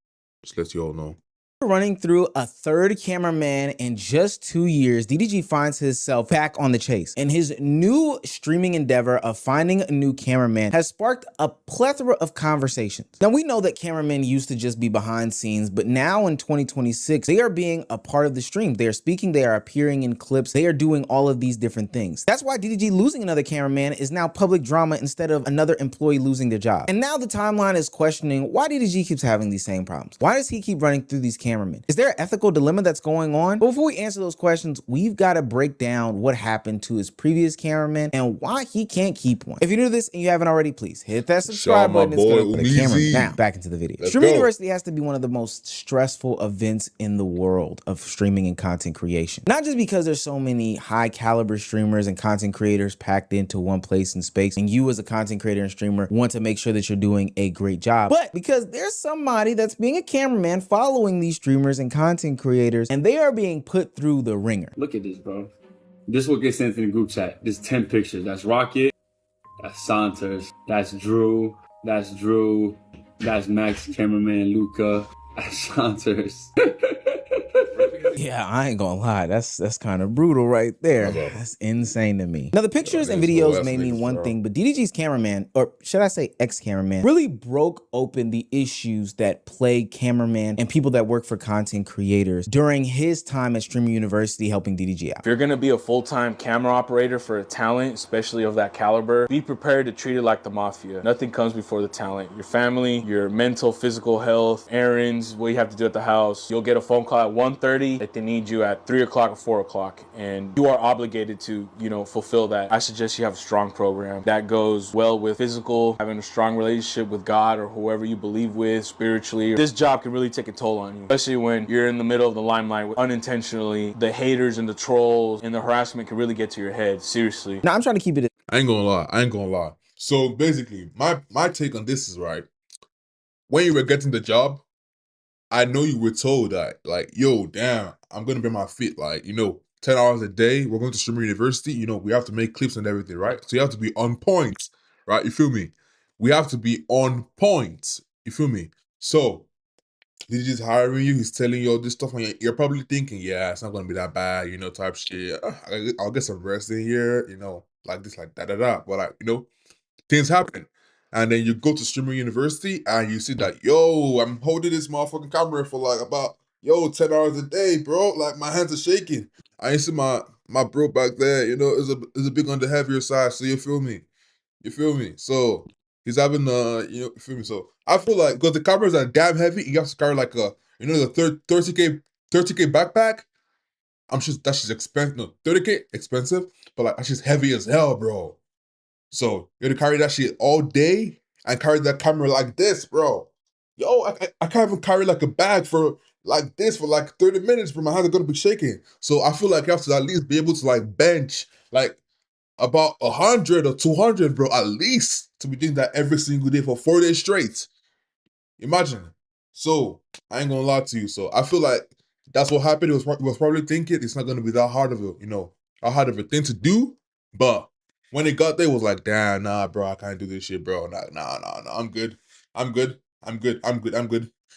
let you all know. Running through a third cameraman in just 2 years, DDG finds himself back on the chase. And his new streaming endeavor of finding a new cameraman has sparked a plethora of conversations. Now, we know that cameramen used to just be behind scenes, but now in 2026, they are being a part of the stream. They are speaking, they are appearing in clips, they are doing all of these different things. That's why DDG losing another cameraman is now public drama instead of another employee losing their job. And now the timeline is questioning why DDG keeps having these same problems. Why does he keep running through these cameramen? Is there an ethical dilemma that's going on? But before we answer those questions, we've got to break down what happened to his previous cameraman and why he can't keep one. If you're new to this and you haven't already, please hit that subscribe button. It's gonna put the camera. Now, back into the video. Streaming University has to be one of the most stressful events in the world of streaming and content creation. Not just because there's so many high caliber streamers and content creators packed into one place and space, and you as a content creator and streamer want to make sure that you're doing a great job, but because there's somebody that's being a cameraman following these streamers and content creators, and they are being put through the ringer. Look at this, bro. This is what gets sent in the group chat. There's 10 pictures. That's Rocket, that's Santos, that's Drew, that's Max, cameraman Luca, that's Santos. Yeah, I ain't gonna lie, that's kind of brutal right there. That's insane to me. Now, the pictures and videos may mean one thing, but DDG's cameraman, or should I say ex-cameraman, really broke open the issues that plague cameraman and people that work for content creators during his time at Streamer University helping DDG out. If you're gonna be a full-time camera operator for a talent, especially of that caliber, be prepared to treat it like the mafia. Nothing comes before the talent. Your family, your mental, physical health, errands, what you have to do at the house. You'll get a phone call at 1:30 that they need you at 3 o'clock or 4 o'clock, and you are obligated to, fulfill that. I suggest you have a strong program that goes well with physical, having a strong relationship with God or whoever you believe with spiritually. This job can really take a toll on you, especially when you're in the middle of the limelight unintentionally. The haters and the trolls and the harassment can really get to your head, seriously. Now, I'm trying to keep it. I ain't gonna lie. So basically, my take on this is, right, when you were getting the job, I know you were told that, like, yo, damn, I'm gonna be my feet, like, 10 hours a day, we're going to Streamer University, we have to make clips and everything, right? So you have to be on point, right? You feel me? We have to be on point, you feel me? So, he's just hiring you, he's telling you all this stuff, and you're probably thinking, yeah, it's not gonna be that bad, type shit. I'll get some rest in here, like this, like da-da-da, but like, things happen. And then you go to Streamer University and you see that, yo, I'm holding this motherfucking camera for like about, 10 hours a day, bro. Like, my hands are shaking. I ain't see my bro back there, is a bit on the heavier side, so you feel me? So he's having you feel me? So I feel like, because the cameras are damn heavy, you have to carry like a, the 30K backpack. I'm sure that shit's expensive. No, 30K expensive, but like, that shit's heavy as hell, bro. So you have to carry that shit all day and carry that camera like this, bro. Yo, I can't even carry like a bag for like this for like 30 minutes, bro. My hands are gonna be shaking. So I feel like you have to at least be able to like bench like about 100 or 200, bro, at least, to be doing that every single day for 4 days straight. Imagine. So I ain't gonna lie to you. So I feel like that's what happened. He was probably thinking it's not gonna be that hard of a thing to do, but when it got there, it was like, damn, nah, bro, I can't do this shit, bro. Nah, I'm good.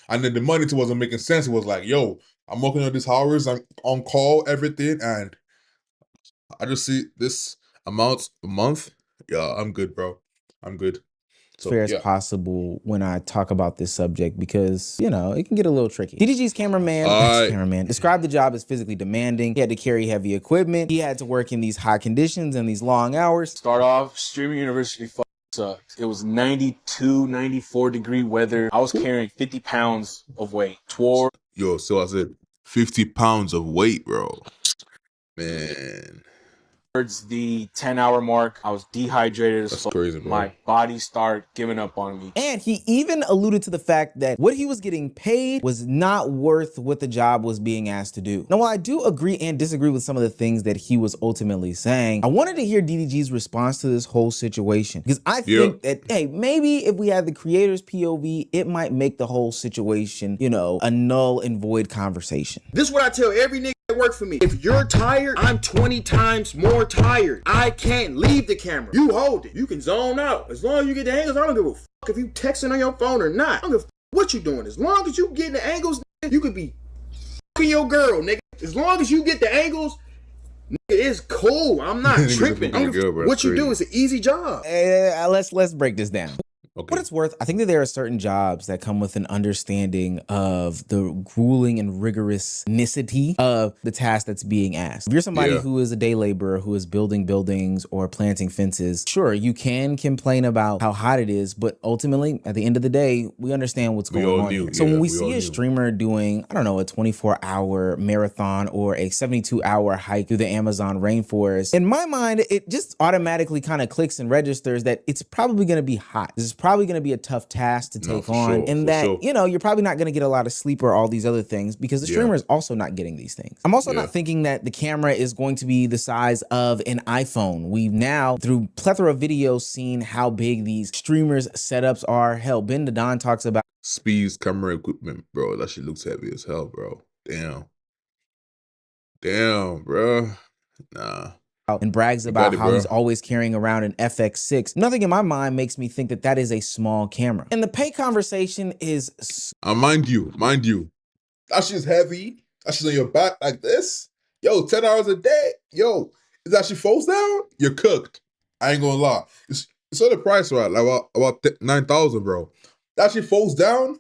And then the money wasn't making sense. It was like, yo, I'm working on these hours, I'm on call, everything, and I just see this amount a month. Yeah, I'm good, bro. I'm good. So, fair as yeah. possible when I talk about this subject because, you know, it can get a little tricky. DDG's cameraman described the job as physically demanding. He had to carry heavy equipment. He had to work in these high conditions and these long hours. Start off, streaming university sucked. It was 92, 94 degree weather. I was carrying 50 pounds of weight. Yo, so I said 50 pounds of weight, bro. Man. Towards the 10-hour mark, I was dehydrated. That's crazy, bro. My body started giving up on me. And he even alluded to the fact that what he was getting paid was not worth what the job was being asked to do. Now, while I do agree and disagree with some of the things that he was ultimately saying, I wanted to hear DDG's response to this whole situation because I think that, hey, maybe if we had the creator's POV, it might make the whole situation, you know, a null and void conversation. This is what I tell every nigga that work for me. If you're tired, I'm 20 times more tired. I can't leave the camera. You hold it. You can zone out. As long as you get the angles, I don't give a fuck if you texting on your phone or not. I don't give a fuck what you doing. As long as you getting the angles, nigga, you could be fucking your girl, nigga. As long as you get the angles, nigga, it's cool. I'm not tripping. What you do is an easy job. Let's break this down. Okay. What it's worth, I think that there are certain jobs that come with an understanding of the grueling and rigorousnicity of the task that's being asked. If you're somebody who is a day laborer, who is building buildings or planting fences, sure, you can complain about how hot it is, but ultimately, at the end of the day, we understand what's going on here. So when we see a streamer doing, I don't know, a 24-hour marathon or a 72-hour hike through the Amazon rainforest, in my mind, it just automatically kind of clicks and registers that it's probably going to be hot. This is probably going to be a tough task to take on, and that, you know, you're probably not going to get a lot of sleep or all these other things because the streamer is also not getting these things. I'm also not thinking that the camera is going to be the size of an iPhone. We've now, through plethora of videos, seen how big these streamers' setups are. Hell, Ben the Don talks about Speed's camera equipment, bro. That shit looks heavy as hell, bro. Damn, bro. Nah. And brags about how he's always carrying around an FX6. Nothing in my mind makes me think that that is a small camera. And the pay conversation is... mind you, that shit's heavy. That shit's on your back like this. Yo, 10 hours a day. Yo, if that shit falls down, you're cooked. I ain't gonna lie. It's on the price, right? Like about 9,000, bro. That shit falls down,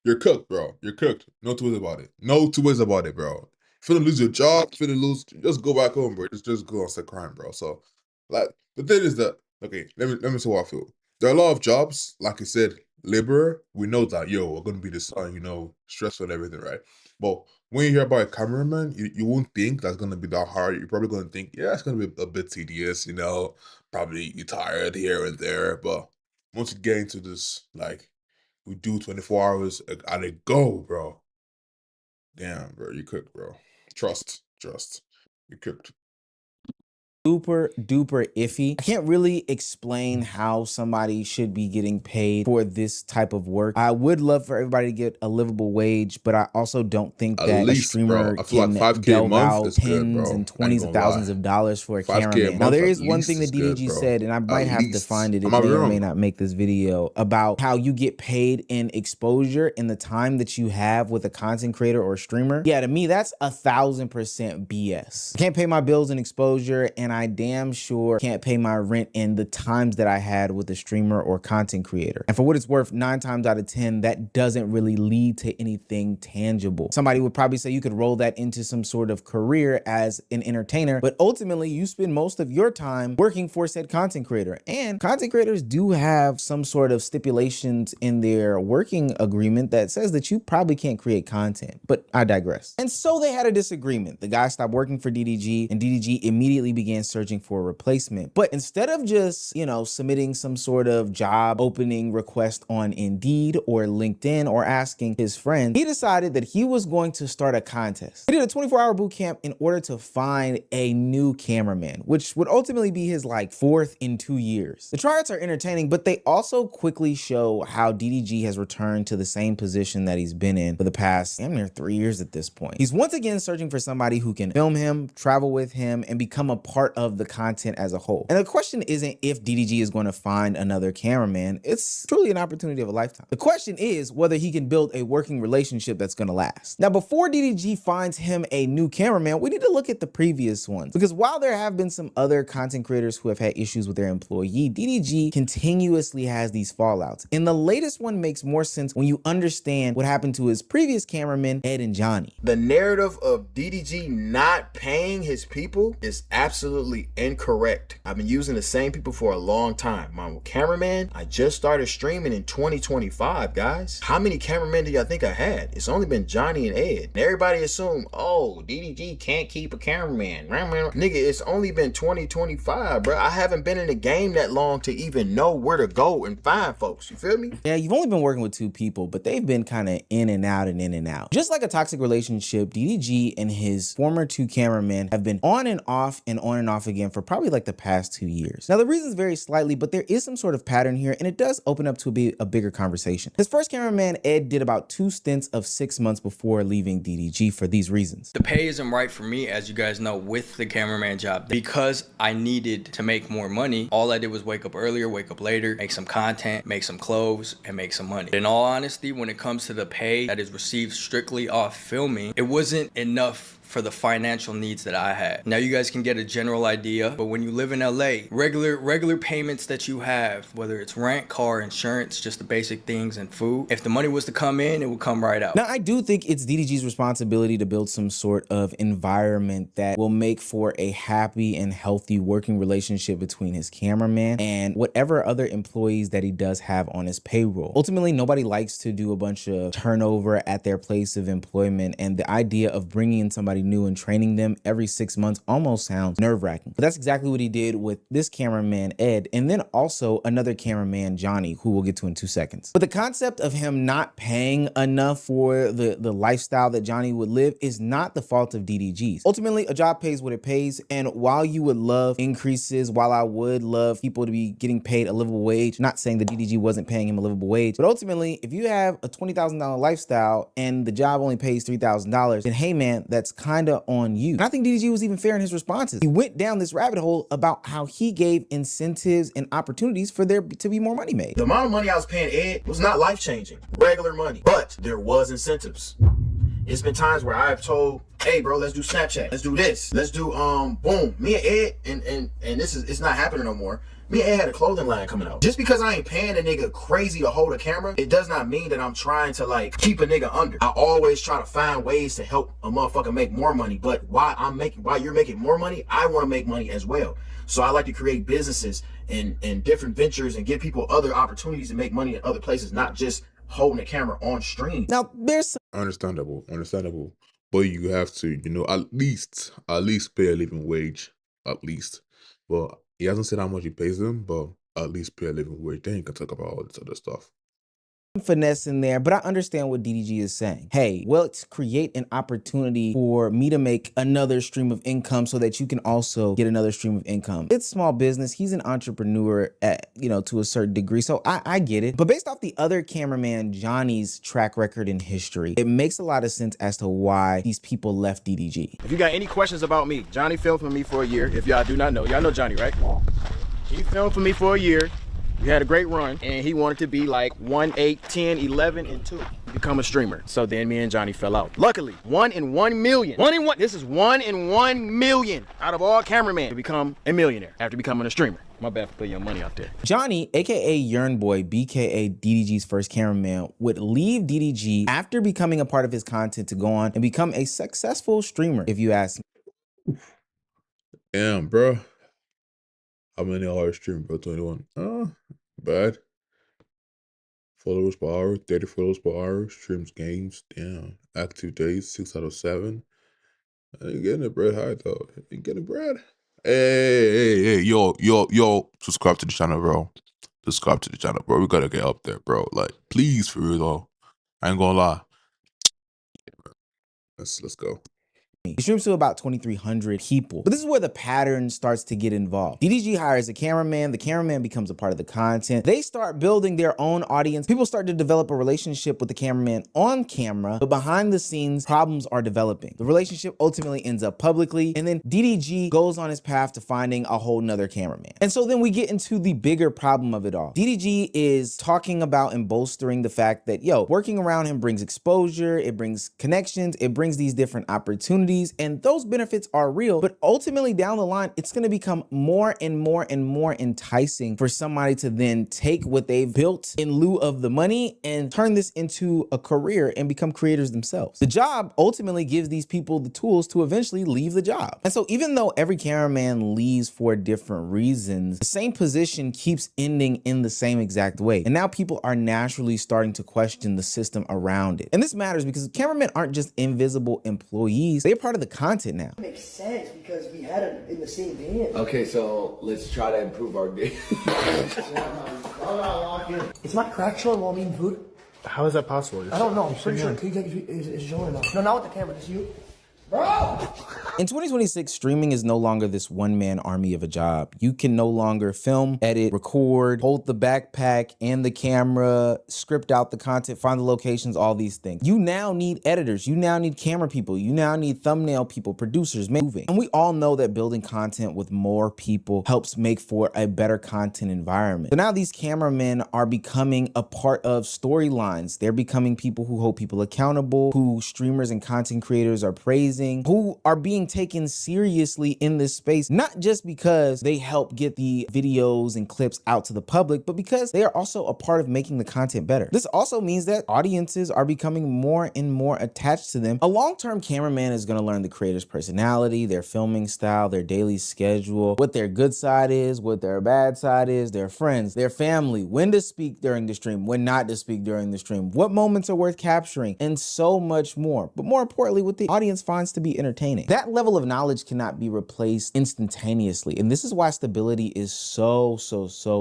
you're cooked, bro. You're cooked. No two ways about it. No two ways about it, bro. Finna lose your job, just go back home, bro. Just go on set crime, bro. So, like, the thing is that, okay, let me say what I feel. There are a lot of jobs, like I said, laborer, we know that, yo, we're gonna be the sun, you know, stressful and everything, right? But when you hear about a cameraman, you won't think that's gonna be that hard. You're probably gonna think, yeah, it's gonna be a bit tedious, you know, probably you're tired here and there. But once you get into this, like, we do 24 hours at a go, bro. Damn, bro, you cooked, bro. Trust. You cooked. Super duper iffy. I can't really explain how somebody should be getting paid for this type of work. I would love for everybody to get a livable wage, but I also don't think that a streamer can delve out tens and 20s of thousands of dollars for a cameraman. Now, there is one thing that DDG said, and I might have to find it. It may or may not make this video, about how you get paid in exposure in the time that you have with a content creator or streamer. Yeah, to me, that's 1000% BS. I can't pay my bills in exposure, and I damn sure can't pay my rent in the times that I had with a streamer or content creator. And for what it's worth, 9 times out of 10, that doesn't really lead to anything tangible. Somebody would probably say you could roll that into some sort of career as an entertainer, but ultimately you spend most of your time working for said content creator. And content creators do have some sort of stipulations in their working agreement that says that you probably can't create content, but I digress. And so they had a disagreement. The guy stopped working for DDG, and DDG immediately began searching for a replacement. But instead of just, you know, submitting some sort of job opening request on Indeed or LinkedIn or asking his friend, he decided that he was going to start a contest. He did a 24-hour boot camp in order to find a new cameraman, which would ultimately be his like 4th in 2 years. The tryouts are entertaining, but they also quickly show how DDG has returned to the same position that he's been in for the past damn near 3 years at this point. He's once again searching for somebody who can film him, travel with him, and become a part part of the content as a whole. And the question isn't if DDG is going to find another cameraman. It's truly an opportunity of a lifetime. The question is whether he can build a working relationship that's going to last. Now, before DDG finds him a new cameraman, we need to look at the previous ones, because while there have been some other content creators who have had issues with their employee, DDG continuously has these fallouts. And the latest one makes more sense when you understand what happened to his previous cameramen, Ed and Johnny. The narrative of DDG not paying his people is absolutely incorrect. I've been using the same people for a long time. My cameraman, I just started streaming in 2025, guys. How many cameramen do y'all think I had? It's only been Johnny and Ed. And everybody assumed, oh, DDG can't keep a cameraman. Nigga, it's only been 2025, bro. I haven't been in the game that long to even know where to go and find folks. You feel me? Yeah, you've only been working with 2 people, but they've been kind of in and out and in and out. Just like a toxic relationship, DDG and his former 2 cameramen have been on and off again for probably like the past 2 years. Now, the reasons vary slightly, but there is some sort of pattern here, and it does open up to be a bigger conversation. His first cameraman, Ed, did about 2 stints of 6 months before leaving DDG for these reasons. The pay isn't right for me, as you guys know, with the cameraman job. Because I needed to make more money, all I did was wake up earlier, wake up later, make some content, make some clothes, and make some money. In all honesty, when it comes to the pay that is received strictly off filming, it wasn't enough for the financial needs that I had. Now you guys can get a general idea, but when you live in LA, regular payments that you have, whether it's rent, car, insurance, just the basic things, and food, if the money was to come in, it would come right out. Now, I do think it's DDG's responsibility to build some sort of environment that will make for a happy and healthy working relationship between his cameraman and whatever other employees that he does have on his payroll. Ultimately, nobody likes to do a bunch of turnover at their place of employment, and the idea of bringing in somebody new and training them every 6 months almost sounds nerve-wracking. But that's exactly what he did with this cameraman, Ed, and then also another cameraman, Johnny, who we'll get to in 2 seconds. But the concept of him not paying enough for the lifestyle that Johnny would live is not the fault of DDG's. Ultimately, a job pays what it pays, and while you would love increases, while I would love people to be getting paid a livable wage, not saying that DDG wasn't paying him a livable wage, but ultimately, if you have a $20,000 lifestyle and the job only pays $3,000, then hey man, that's kind of on you. And I think DDG was even fair in his responses. He went down this rabbit hole about how he gave incentives and opportunities for there to be more money made. The amount of money I was paying Ed was not life-changing, regular money, but there was incentives. It's been times where I've told, hey bro, let's do Snapchat, let's do this, let's do boom. Me and Ed, and this is, it's not happening no more. Me and Ed had a clothing line coming out. Just because I ain't paying a nigga crazy to hold a camera, it does not mean that I'm trying to like keep a nigga under. I always try to find ways to help a motherfucker make more money, but while you're making more money, I want to make money as well. So I like to create businesses and different ventures and give people other opportunities to make money in other places, not just holding a camera on stream. Now, there's understandable, but you have to, at least pay a living wage, at least. Well, he hasn't said how much he pays them, but at least pay a living wage. Then you can talk about all this other stuff. Finesse in there, but I understand what DDG is saying. Hey, well, let's create an opportunity for me to make another stream of income so that you can also get another stream of income. It's small business. He's an entrepreneur at, to a certain degree. So I get it. But based off the other cameraman, Johnny's track record and history, it makes a lot of sense as to why these people left DDG. If you got any questions about me, Johnny filmed for me for a year. If y'all do not know, y'all know Johnny, right? He filmed for me for a year. We had a great run, and he wanted to be like 1, 8, 10, 11, and 2. Become a streamer. So then me and Johnny fell out. Luckily, 1 in 1 million. This is 1 in 1 million out of all cameramen to become a millionaire after becoming a streamer. My bad for putting your money out there. Johnny, aka Yearn Boy, BKA DDG's first cameraman, would leave DDG after becoming a part of his content to go on and become a successful streamer, if you ask me. Damn, bro. How many hours stream, bro? 21. Bad. Followers per hour, 30 followers per hour. Streams games. Damn. Active days, 6 out of 7. I ain't getting it bread high though. Ain't getting bread. Hey, yo. Subscribe to the channel, bro. Subscribe to the channel, bro. We gotta get up there, bro. Like, please, for real though. I ain't gonna lie. Let's go. He streams to about 2,300 people. But this is where the pattern starts to get involved. DDG hires a cameraman. The cameraman becomes a part of the content. They start building their own audience. People start to develop a relationship with the cameraman on camera, but behind the scenes, problems are developing. The relationship ultimately ends up publicly, and then DDG goes on his path to finding a whole nother cameraman. And so then we get into the bigger problem of it all. DDG is talking about and bolstering the fact that, yo, working around him brings exposure, it brings connections, it brings these different opportunities, and those benefits are real, but ultimately down the line, it's gonna become more and more and more enticing for somebody to then take what they've built in lieu of the money and turn this into a career and become creators themselves. The job ultimately gives these people the tools to eventually leave the job. And so even though every cameraman leaves for different reasons, the same position keeps ending in the same exact way. And now people are naturally starting to question the system around it. And this matters because cameramen aren't just invisible employees, they're part of the content now. It makes sense because we had it in the same band. Okay, so let's try to improve our game. Is my crack showing while I'm eating food? How is that possible? I don't know. I'm pretty sure is showing now. No, not with the camera. Just you. Bro! In 2026, streaming is no longer this one-man army of a job. You can no longer film, edit, record, hold the backpack and the camera, script out the content, find the locations, all these things. You now need editors. You now need camera people. You now need thumbnail people, producers, moving. And we all know that building content with more people helps make for a better content environment. So now these cameramen are becoming a part of storylines. They're becoming people who hold people accountable, who streamers and content creators are praising, who are being taken seriously in this space, not just because they help get the videos and clips out to the public, but because they are also a part of making the content better. This also means that audiences are becoming more and more attached to them. A long-term cameraman is going to learn the creator's personality, their filming style, their daily schedule, what their good side is, what their bad side is, their friends, their family, when to speak during the stream, when not to speak during the stream, what moments are worth capturing, and so much more. But more importantly, what the audience finds to be entertaining. That level of knowledge cannot be replaced instantaneously. And this is why stability is so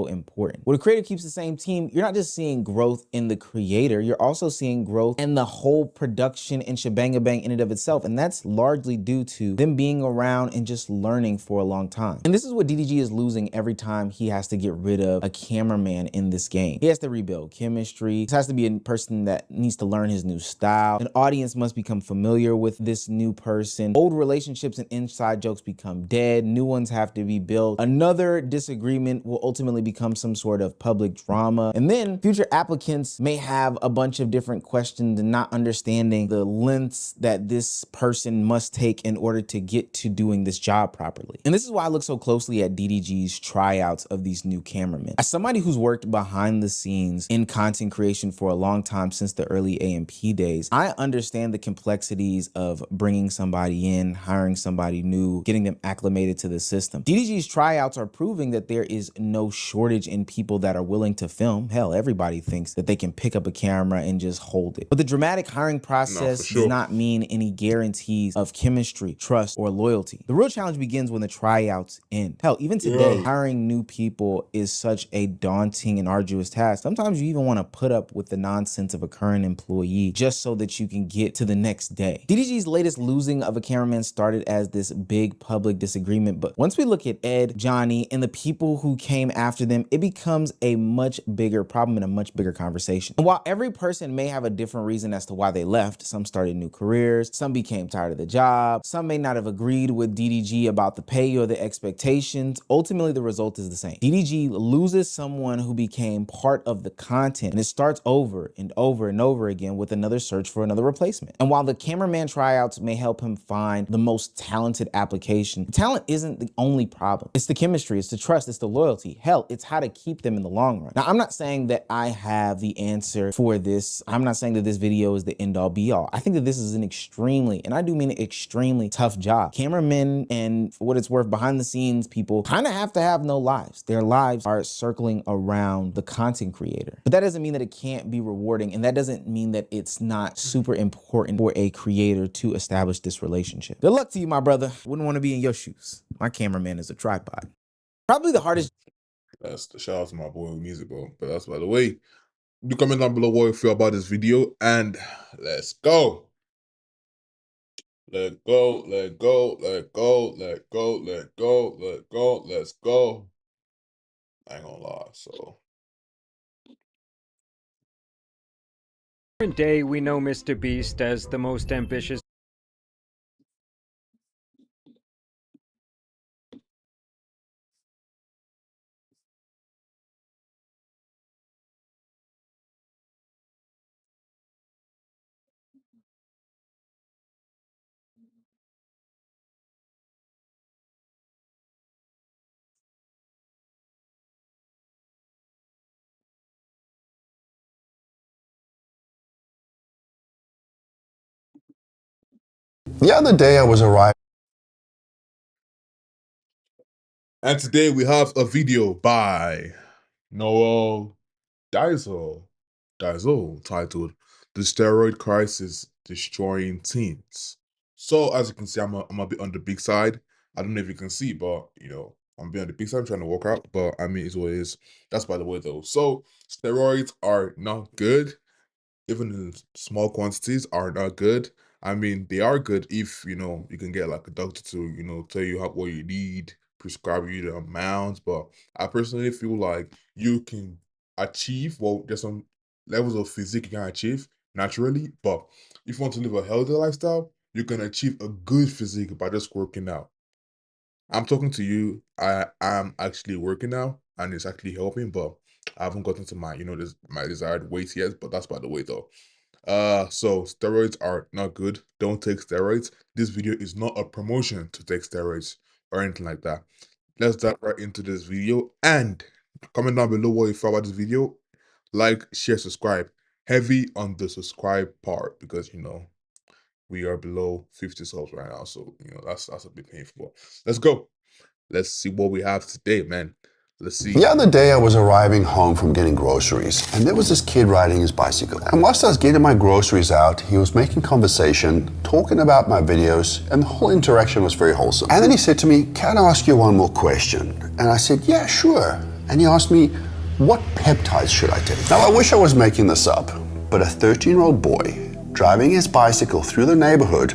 important. When a creator keeps the same team, you're not just seeing growth in the creator, you're also seeing growth in the whole production and shebang-a-bang in and of itself. And that's largely due to them being around and just learning for a long time. And this is what DDG is losing every time he has to get rid of a cameraman in this game. He has to rebuild chemistry. This has to be a person that needs to learn his new style. An audience must become familiar with this new person. Old relationships and inside jokes become dead. New ones have to be built. Another disagreement will ultimately become some sort of public drama. And then future applicants may have a bunch of different questions and not understanding the lengths that this person must take in order to get to doing this job properly. And this is why I look so closely at DDG's tryouts of these new cameramen. As somebody who's worked behind the scenes in content creation for a long time since the early AMP days, I understand the complexities of bringing somebody in, hiring somebody new, getting them acclimated to the system. DDG's tryouts are proving that there is no shortage in people that are willing to film. Hell, everybody thinks that they can pick up a camera and just hold it. But the dramatic hiring process does not mean any guarantees of chemistry, trust, or loyalty. The real challenge begins when the tryouts end. Hell, even today, hiring new people is such a daunting and arduous task. Sometimes you even want to put up with the nonsense of a current employee just so that you can get to the next day. DDG's latest losing of a cameraman started as this big public disagreement, but once we look at Ed, Johnny, and the people who came after them, it becomes a much bigger problem and a much bigger conversation. And while every person may have a different reason as to why they left, some started new careers, some became tired of the job, some may not have agreed with DDG about the pay or the expectations, ultimately the result is the same. DDG loses someone who became part of the content, and it starts over and over and over again with another search for another replacement. And while the cameraman tryouts may help him find the most talented application, talent isn't the only problem. It's the chemistry, it's the trust, it's the loyalty. Hell, it's how to keep them in the long run. Now, I'm not saying that I have the answer for this. I'm not saying that this video is the end all be all. I think that this is an extremely, and I do mean extremely, tough job. Cameramen, and for what it's worth, behind the scenes people kind of have to have no lives. Their lives are circling around the content creator. But that doesn't mean that it can't be rewarding, and that doesn't mean that it's not super important for a creator to establish this relationship. Good luck to you, my brother. Wouldn't want to be in your shoes. My cameraman is a tripod. Probably the hardest. That's the shout out to my boy with music, bro. But that's by the way. Do comment down below what you feel about this video, and let's go. Let go, let go, let go, let go, let go, let go, let's go. I ain't gonna lie, so. Current day, we know Mr. Beast as the most ambitious. The other day I was arriving. And today we have a video by Noel Dizel titled "The Steroid Crisis Destroying Teens." So as you can see, I'm a bit on the big side. I don't know if you can see, but you know, I'm a bit on the big side. I'm trying to work out, but I mean, it's what it is. That's by the way, though. So steroids are not good. Even in small quantities are not good. I mean, they are good if you know you can get like a doctor to tell you what you need, prescribe you the amounts. But I personally feel like you can achieve there's some levels of physique you can achieve naturally, but if you want to live a healthy lifestyle, you can achieve a good physique by just working out. I'm talking to you. I am actually working now, and it's actually helping, but I haven't gotten to my my desired weight yet. But that's by the way, though. So steroids are not good. Don't take steroids. This video is not a promotion to take steroids or anything like that. Let's dive right into this video, and comment down below what you thought about this video. Like, share, subscribe. Heavy on the subscribe part because we are below 50 subs right now, so that's a bit painful. Let's go. Let's see what we have today, man. Let's see. The other day I was arriving home from getting groceries, and there was this kid riding his bicycle. And whilst I was getting my groceries out, he was making conversation, talking about my videos, and the whole interaction was very wholesome. And then he said to me, "Can I ask you one more question?" And I said, "Yeah, sure." And he asked me, "What peptides should I take?" Now I wish I was making this up, but a 13-year-old boy driving his bicycle through the neighborhood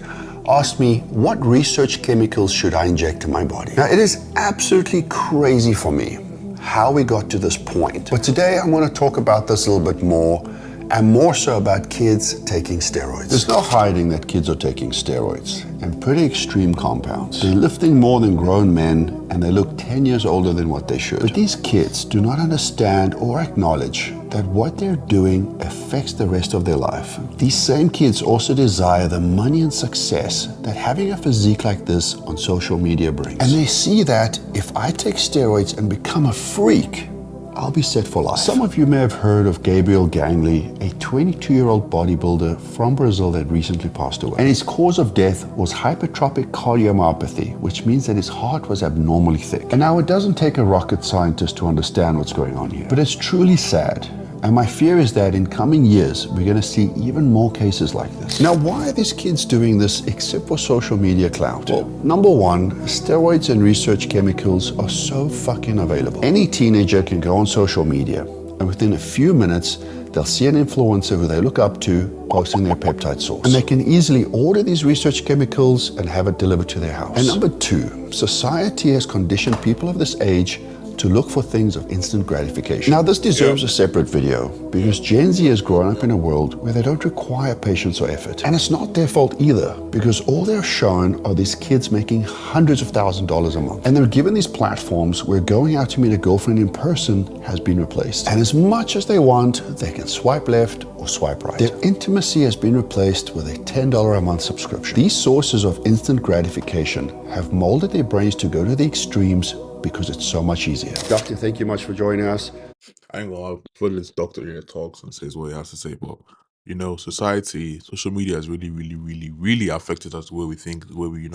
asked me, what research chemicals should I inject in my body? Now, it is absolutely crazy for me how we got to this point. But today I want to talk about this a little bit more, and more so about kids taking steroids. There's no hiding that kids are taking steroids, and pretty extreme compounds. They're lifting more than grown men, and they look 10 years older than what they should. But these kids do not understand or acknowledge that what they're doing affects the rest of their life. These same kids also desire the money and success that having a physique like this on social media brings. And they see that if I take steroids and become a freak, I'll be set for life. Some of you may have heard of Gabriel Gangley, a 22-year-old bodybuilder from Brazil that recently passed away. And his cause of death was hypertrophic cardiomyopathy, which means that his heart was abnormally thick. And now it doesn't take a rocket scientist to understand what's going on here, but it's truly sad. And my fear is that in coming years, we're going to see even more cases like this. Now, why are these kids doing this except for social media clout? Well, number one, steroids and research chemicals are so fucking available. Any teenager can go on social media, and within a few minutes, they'll see an influencer who they look up to posting their peptide source. And they can easily order these research chemicals and have it delivered to their house. And number two, society has conditioned people of this age to look for things of instant gratification. Now this deserves a separate video because Gen Z has grown up in a world where they don't require patience or effort. And it's not their fault either because all they're shown are these kids making hundreds of thousands of dollars a month. And they're given these platforms where going out to meet a girlfriend in person has been replaced. And as much as they want, they can swipe left or swipe right. Their intimacy has been replaced with a $10 a month subscription. These sources of instant gratification have molded their brains to go to the extremes because it's so much easier. Doctor, thank you much for joining us. I ain't gonna put this doctor here talks and says what he has to say, but society, social media has really, really, really, really affected us the way we think, the way we,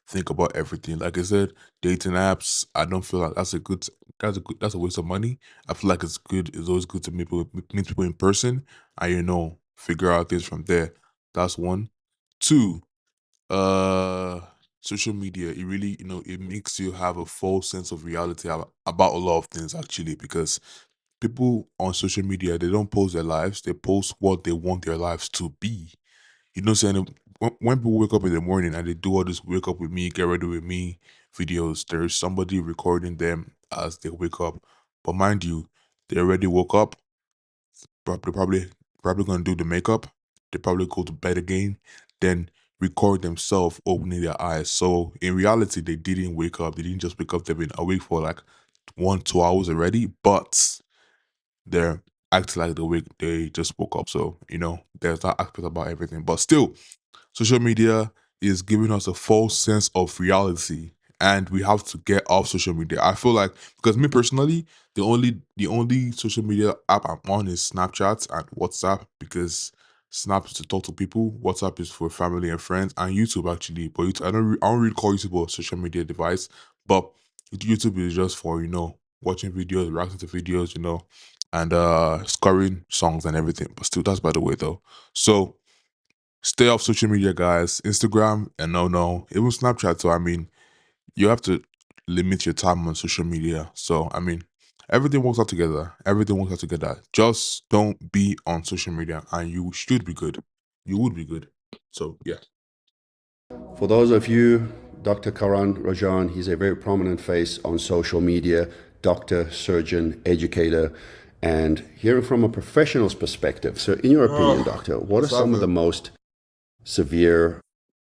think about everything. Like I said, dating apps, I don't feel like that's a waste of money. I feel like it's always good to meet people in person and figure out things from there. That's one. Two, social media, it really it makes you have a false sense of reality about a lot of things actually, because people on social media, they don't post their lives, they post what they want their lives to be. Saying when people wake up in the morning and they do all this wake up with me, get ready with me videos, there's somebody recording them as they wake up. But mind you, they already woke up. They're probably gonna do the makeup. They probably go to bed again, then record themselves opening their eyes. So in reality, they didn't wake up. They didn't just wake up. They've been awake for like 1-2 hours already, but they're acting like they just woke up. So there's that aspect about everything. But still, social media is giving us a false sense of reality, and we have to get off social media. I feel like, because me personally, the only social media app I'm on is Snapchat and WhatsApp, because Snap is to talk to people, WhatsApp is for family and friends, and YouTube actually. But I don't really call YouTube a social media device, but YouTube is just for watching videos, reacting to videos, and scoring songs and everything. But still, that's by the way though. So stay off social media, guys. Instagram and no, even Snapchat. So you have to limit your time on social media. So everything works out together. Everything works out together. Just don't be on social media, and you should be good. You would be good. So yeah. For those of you, Dr. Karan Rajan, he's a very prominent face on social media, doctor, surgeon, educator, and hearing from a professional's perspective. So in your opinion, doctor, what are some of the most severe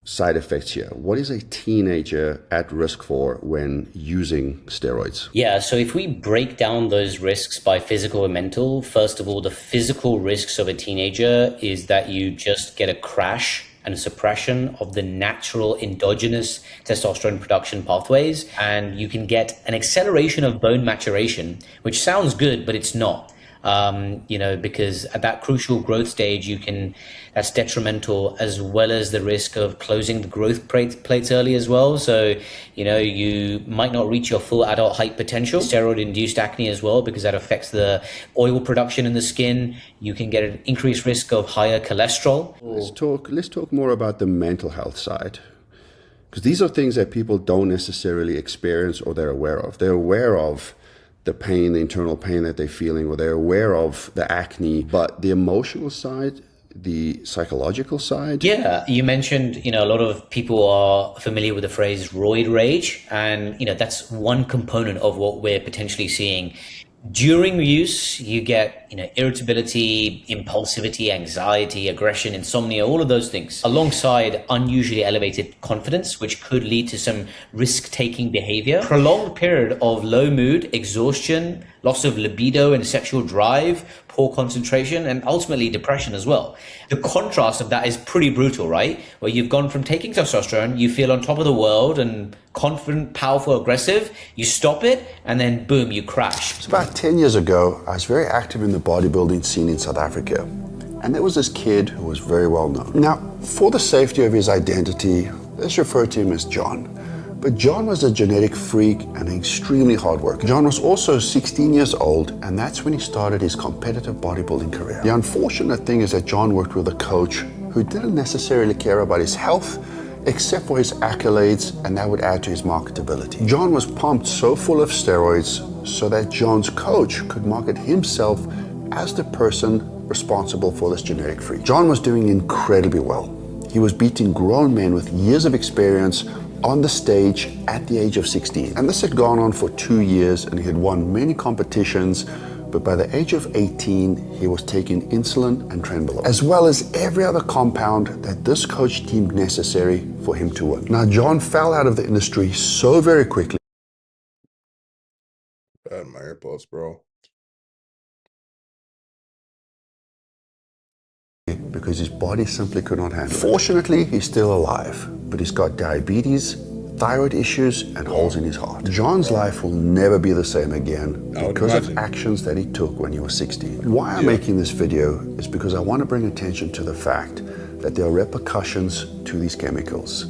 side effects here? What is a teenager at risk for when using steroids? Yeah, so if we break down those risks by physical and mental, first of all, the physical risks of a teenager is that you just get a crash and a suppression of the natural endogenous testosterone production pathways, and you can get an acceleration of bone maturation, which sounds good, but it's not. Because at that crucial growth stage, that's detrimental, as well as the risk of closing the growth plates early as well. So, you might not reach your full adult height potential. Steroid-induced acne as well, because that affects the oil production in the skin. You can get an increased risk of higher cholesterol. Let's talk more about the mental health side, because these are things that people don't necessarily experience or they're aware of. They're aware of the pain, the internal pain that they're feeling, or they're aware of the acne, but the emotional side, the psychological side. Yeah, you mentioned, a lot of people are familiar with the phrase roid rage, and, that's one component of what we're potentially seeing. During use, you get, irritability, impulsivity, anxiety, aggression, insomnia, all of those things, alongside unusually elevated confidence, which could lead to some risk-taking behavior, prolonged period of low mood, exhaustion, loss of libido and sexual drive, poor concentration, and ultimately depression as well. The contrast of that is pretty brutal, right? Where you've gone from taking testosterone, you feel on top of the world and confident, powerful, aggressive, you stop it, and then boom, you crash. It's about 10 years ago, I was very active in the bodybuilding scene in South Africa. And there was this kid who was very well known. Now, for the safety of his identity, let's refer to him as John. But John was a genetic freak and an extremely hard worker. John was also 16 years old, and that's when he started his competitive bodybuilding career. The unfortunate thing is that John worked with a coach who didn't necessarily care about his health, except for his accolades, and that would add to his marketability. John was pumped so full of steroids so that John's coach could market himself as the person responsible for this genetic freak. John was doing incredibly well. He was beating grown men with years of experience on the stage at the age of 16. And this had gone on for 2 years, and he had won many competitions, but by the age of 18, he was taking insulin and trenbolone, as well as every other compound that this coach deemed necessary for him to win. Now, John fell out of the industry so very quickly. Bad my AirPods, bro. Because his body simply could not handle it. Fortunately, he's still alive, but he's got diabetes, thyroid issues, and holes in his heart. John's life will never be the same again because of actions that he took when he was 16. Why I'm making this video is because I want to bring attention to the fact that there are repercussions to these chemicals.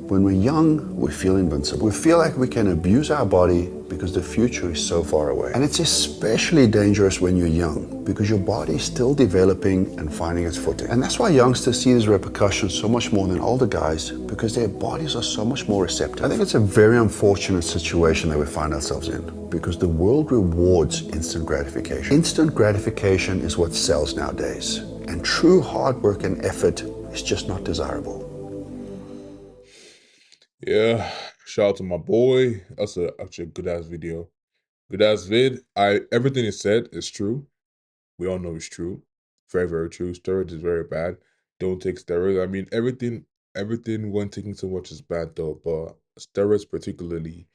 When we're young, we feel invincible. We feel like we can abuse our body because the future is so far away. And it's especially dangerous when you're young because your body is still developing and finding its footing. And that's why youngsters see these repercussions so much more than older guys, because their bodies are so much more receptive. I think it's a very unfortunate situation that we find ourselves in because the world rewards instant gratification. Instant gratification is what sells nowadays. And true hard work and effort is just not desirable. Yeah, shout out to my boy. That's actually a good ass video. Good ass vid. Everything he said is true. We all know it's true. Very, very true. Steroids is very bad. Don't take steroids. I mean, everything when taking too much is bad though, but steroids particularly,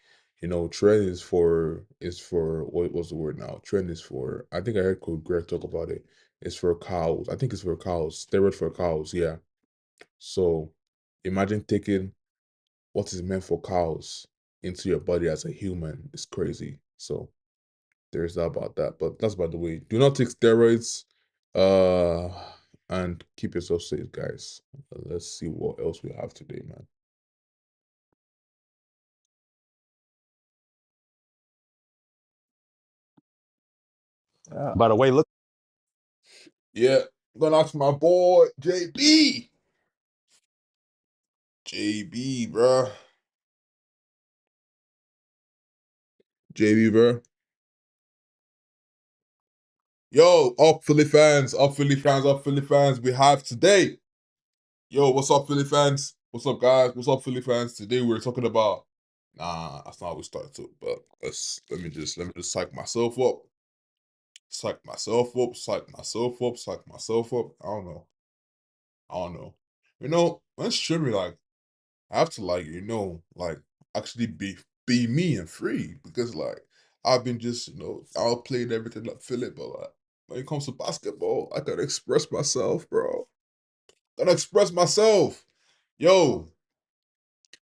trend is for what was the word now? Trend is for, I think I heard Coach Greg talk about it. It's for cows. I think it's for cows. Steroid for cows, yeah. So imagine taking what is meant for cows into your body as a human. It's crazy. So there's that about that. But that's by the way. Do not take steroids. Uh and keep yourself safe, guys. Let's see what else we have today, man. By the way, look. Yeah, I'm gonna ask my boy JB. JB, bruh. JB, bruh. Yo, up Philly fans, up Philly fans, up Philly fans. We have today. Yo, what's up, Philly fans? What's up, guys? What's up, Philly fans? Today we're talking about. Nah, that's not how we started to. But let me just psych myself up. Psych myself up. Psych myself up. Psych myself up. I don't know. I don't know. When streaming, like, I have to like actually be me and free because like I've been just outplayed everything like Philip, but like when it comes to basketball, I gotta express myself, bro. Gotta express myself. Yo,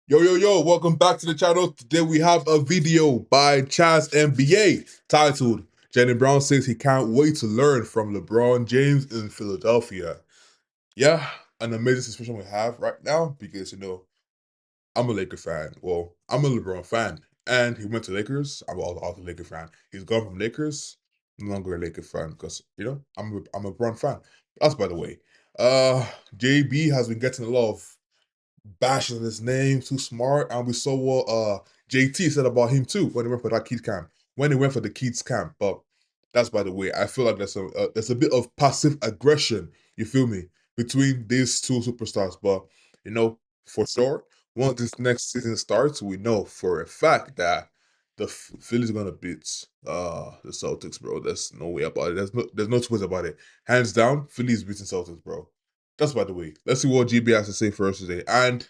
yo, welcome back to the channel. Today we have a video by Chaz NBA titled Jenny Brown says he can't wait to learn from LeBron James in Philadelphia. Yeah, an amazing situation we have right now because I'm a Laker fan. Well, I'm a LeBron fan. And he went to Lakers. I'm also a Laker fan. He's gone from Lakers. No longer a Laker fan because, I'm a LeBron fan. That's by the way. JB has been getting a lot of bashing his name, too smart, and we saw what JT said about him too when he went for that kids camp. When he went for the kids camp, but that's by the way. I feel like there's a bit of passive aggression. You feel me between these two superstars, but for sure, once this next season starts, we know for a fact that the Phillies are gonna beat the Celtics, bro. There's no way about it. There's no two ways about it. Hands down, Phillies beating Celtics, bro. That's by the way. Let's see what GB has to say first today. And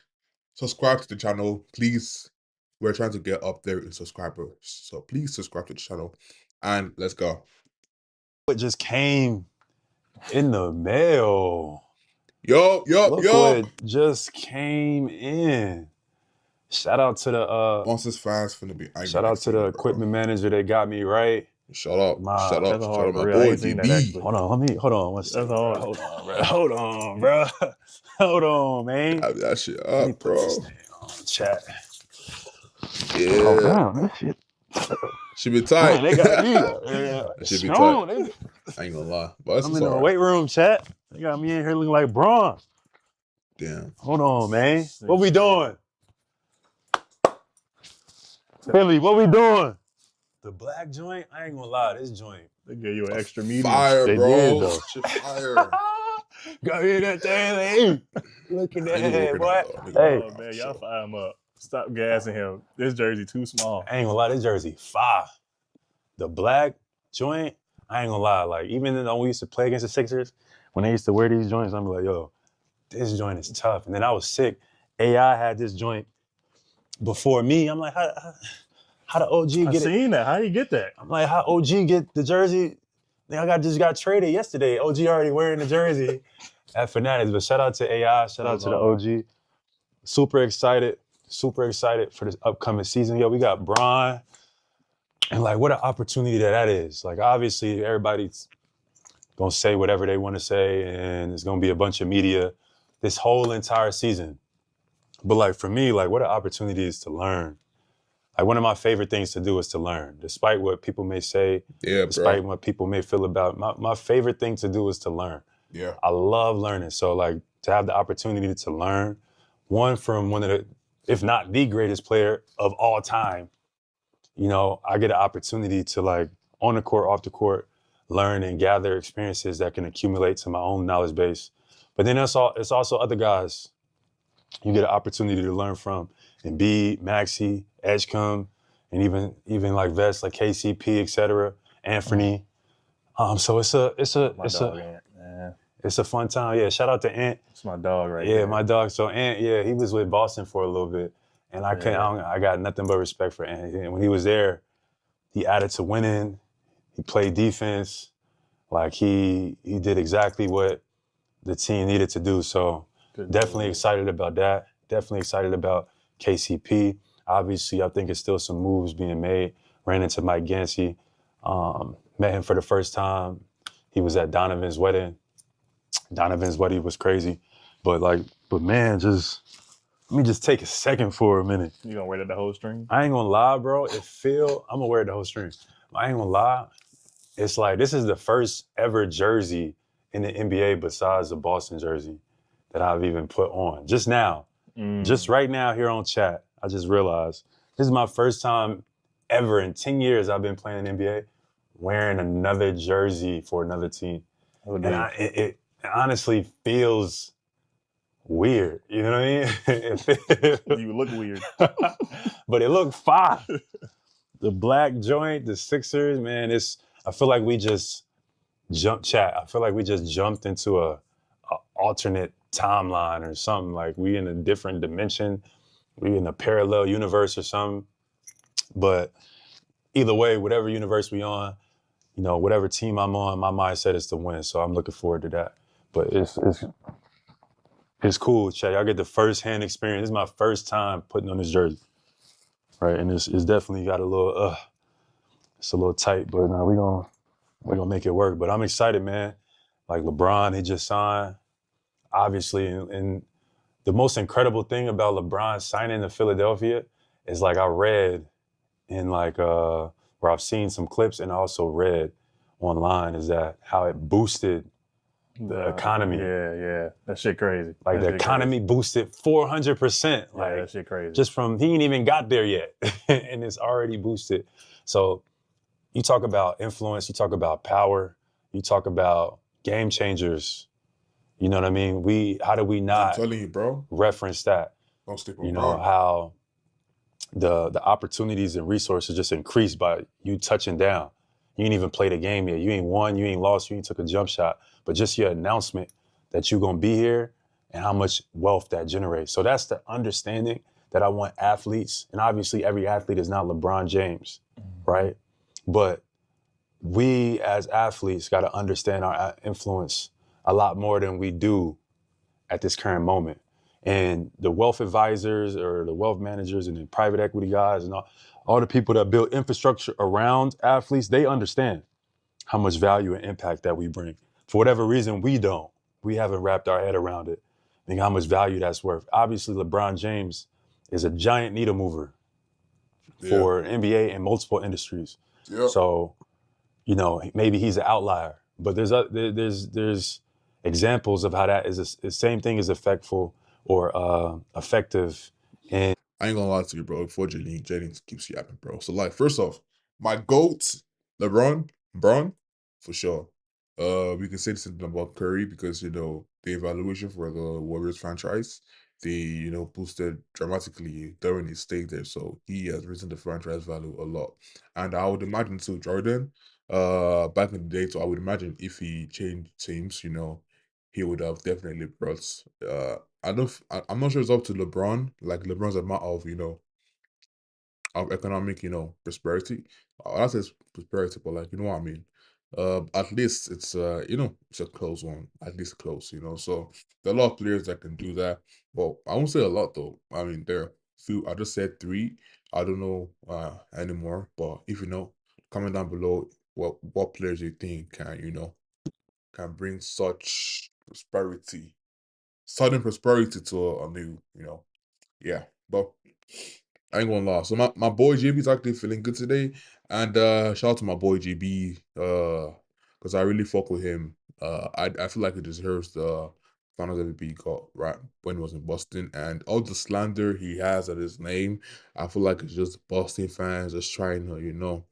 subscribe to the channel, please. We're trying to get up there in subscribers. So please subscribe to the channel. And let's go. It just came in the mail. Yo. Look what just came in. Shout out to the Monsters fans finna be angry. Shout out to the equipment manager that got me right. Shut up. Shut up, my bro. boy DB. Hold on. One second. Hold on, bro. Hold on, bro. Hold on, man. Have that shit up, bro. This thing on chat. Yeah. Oh, damn, that shit. Should be tight. Man, they got me. That should be tight. I ain't gonna lie. But I'm in the weight room, chat. They got me in here looking like Braun. Damn. Hold on, man. What we doing? Philly, what we doing? The black joint? I ain't gonna lie, this joint. They gave you an extra medium. Fire, they bro. Did, though. Shit fire. Go hear that thing. Look at that, boy. Hey, man, y'all fire him up. Stop gassing him. This jersey too small. I ain't gonna lie, this jersey fire. The black joint, I ain't gonna lie. Like, even when we used to play against the Sixers, when they used to wear these joints, I'm like, yo, this joint is tough. And then I was sick. AI had this joint before me. I'm like, how the OG get it? I seen that. How you get that? I'm like, how OG get the jersey? I just got traded yesterday. OG already wearing the jersey at Fanatics. But shout out to AI. Shout out to the OG. Super excited for this upcoming season. Yo, we got Bron. And like, what an opportunity that is. Like, obviously, everybody's gonna say whatever they want to say, and it's gonna be a bunch of media this whole entire season. But like, for me, like, what an opportunity is to learn. Like, one of my favorite things to do is to learn, despite what people may say, despite what people may feel about it. My favorite thing to do is to learn. Yeah. I love learning. So like, to have the opportunity to learn, one from one of the, if not the greatest player of all time, I get an opportunity to, like, on the court, off the court, learn and gather experiences that can accumulate to my own knowledge base. But then it's also other guys you get an opportunity to learn from Embiid, Maxey, Edgecombe, and even like vets like KCP, etc. Anthony. So it's a fun time. Yeah, shout out to Ant. It's my dog right Yeah, there. my dog. So Ant, yeah, he was with Boston for a little bit, and I got nothing but respect for Ant. And when he was there, he added to winning. He played defense. Like he did exactly what the team needed to do. So definitely excited about that. Definitely excited about KCP. Obviously, I think it's still some moves being made. Ran into Mike Gansey. Met him for the first time. He was at Donovan's wedding. Donovan's wedding was crazy. But man, let me just take a second for a minute. You gonna wear that the whole stream? I ain't gonna lie, bro. I'm gonna wear it the whole stream. I ain't gonna lie. It's like this is the first ever jersey in the NBA besides the Boston jersey that I've even put on. Just now. Just right now here on chat, I just realized this is my first time ever in 10 years I've been playing NBA wearing another jersey for another team. And it honestly feels weird. You know what I mean? You look weird. But it looked fire. The black joint, the Sixers, man, I feel like we just jumped into a alternate timeline or something. Like we in a different dimension. We in a parallel universe or something. But either way, whatever universe we on, whatever team I'm on, my mindset is to win. So I'm looking forward to that. But it's cool, Chad. Y'all get the first-hand experience. This is my first time putting on this jersey. Right, and it's definitely got a little, it's a little tight, but we're gonna make it work. But I'm excited, man. Like LeBron, he just signed, obviously, and the most incredible thing about LeBron signing to Philadelphia is like I read in where I've seen some clips and I also read online is that how it boosted the economy. Yeah. That shit crazy. Like the economy boosted 400%. Like that shit crazy. Just from, he ain't even got there yet. And it's already boosted. So you talk about influence, you talk about power, you talk about game changers. You know what I mean? How do we not I'm telling you, bro. Reference that? Don't stick with You know, how the opportunities and resources just increased by you touching down. You ain't even played a game yet. You ain't won, you ain't lost, you ain't took a jump shot. But just your announcement that you're gonna be here and how much wealth that generates. So that's the understanding that I want athletes, and obviously every athlete is not LeBron James, right? But we as athletes gotta understand our influence a lot more than we do at this current moment. And the wealth advisors or the wealth managers and the private equity guys and all the people that build infrastructure around athletes, they understand how much value and impact that we bring. For whatever reason, we haven't wrapped our head around it and how much value that's worth. Obviously, LeBron James is a giant needle mover for NBA and multiple industries. Yeah. So, maybe he's an outlier, but there's examples of how that is the same thing is effective. And I ain't gonna lie to you, bro. Before Jaden keeps yapping, bro. So first off, my GOAT, LeBron, for sure. We can say this about Curry because the evaluation for the Warriors franchise, they boosted dramatically during his stay there. So he has risen the franchise value a lot. And I would imagine too, Jordan, back in the day, so I would imagine if he changed teams, he would have definitely brought I'm not sure it's up to LeBron. Like LeBron's amount of of economic prosperity. I say prosperity, but you know what I mean. At least it's it's a close one. At least close, So there are a lot of players that can do that. Well, I won't say a lot though. I mean there are few. I just said three. I don't know anymore. But if you know, comment down below what players you think can bring such prosperity, sudden prosperity to a new, yeah. But I ain't gonna lie. So my boy JB's actually feeling good today. And shout out to my boy JB, because I really fuck with him. I feel like he deserves the finals MVP he got right when he was in Boston. And all the slander he has at his name, I feel like it's just Boston fans just trying to,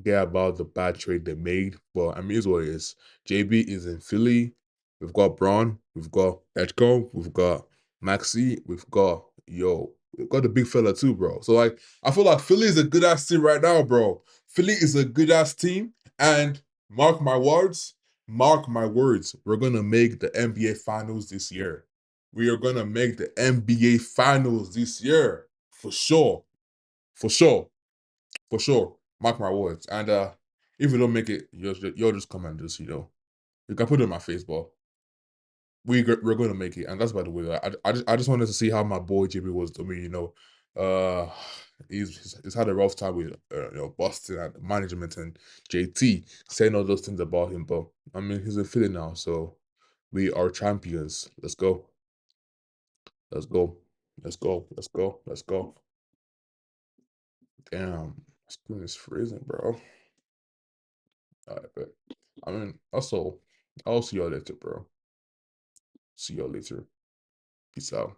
get about the bad trade they made. But I mean, it's what it is. JB is in Philly. We've got Braun, we've got Edgecombe, we've got Maxey, we've got yo, we got the big fella too, bro. So like, I feel like Philly is a good ass team right now, bro. Philly is a good ass team, and mark my words, we're gonna make the NBA Finals this year. We are gonna make the NBA Finals this year for sure, for sure, for sure. Mark my words. And if we don't make it, you'll just come and just you can put it on my face, bro. We're going to make it, and that's by the way. I just wanted to see how my boy Jimmy was doing. He's had a rough time with Boston and management and JT saying all those things about him, but I mean he's in Philly now, so we are champions. Let's go. Let's go. Let's go. Let's go. Let's go. Damn, screen is freezing, bro. Alright, bet. I mean, also, I'll see y'all later, bro. See y'all later. Peace out.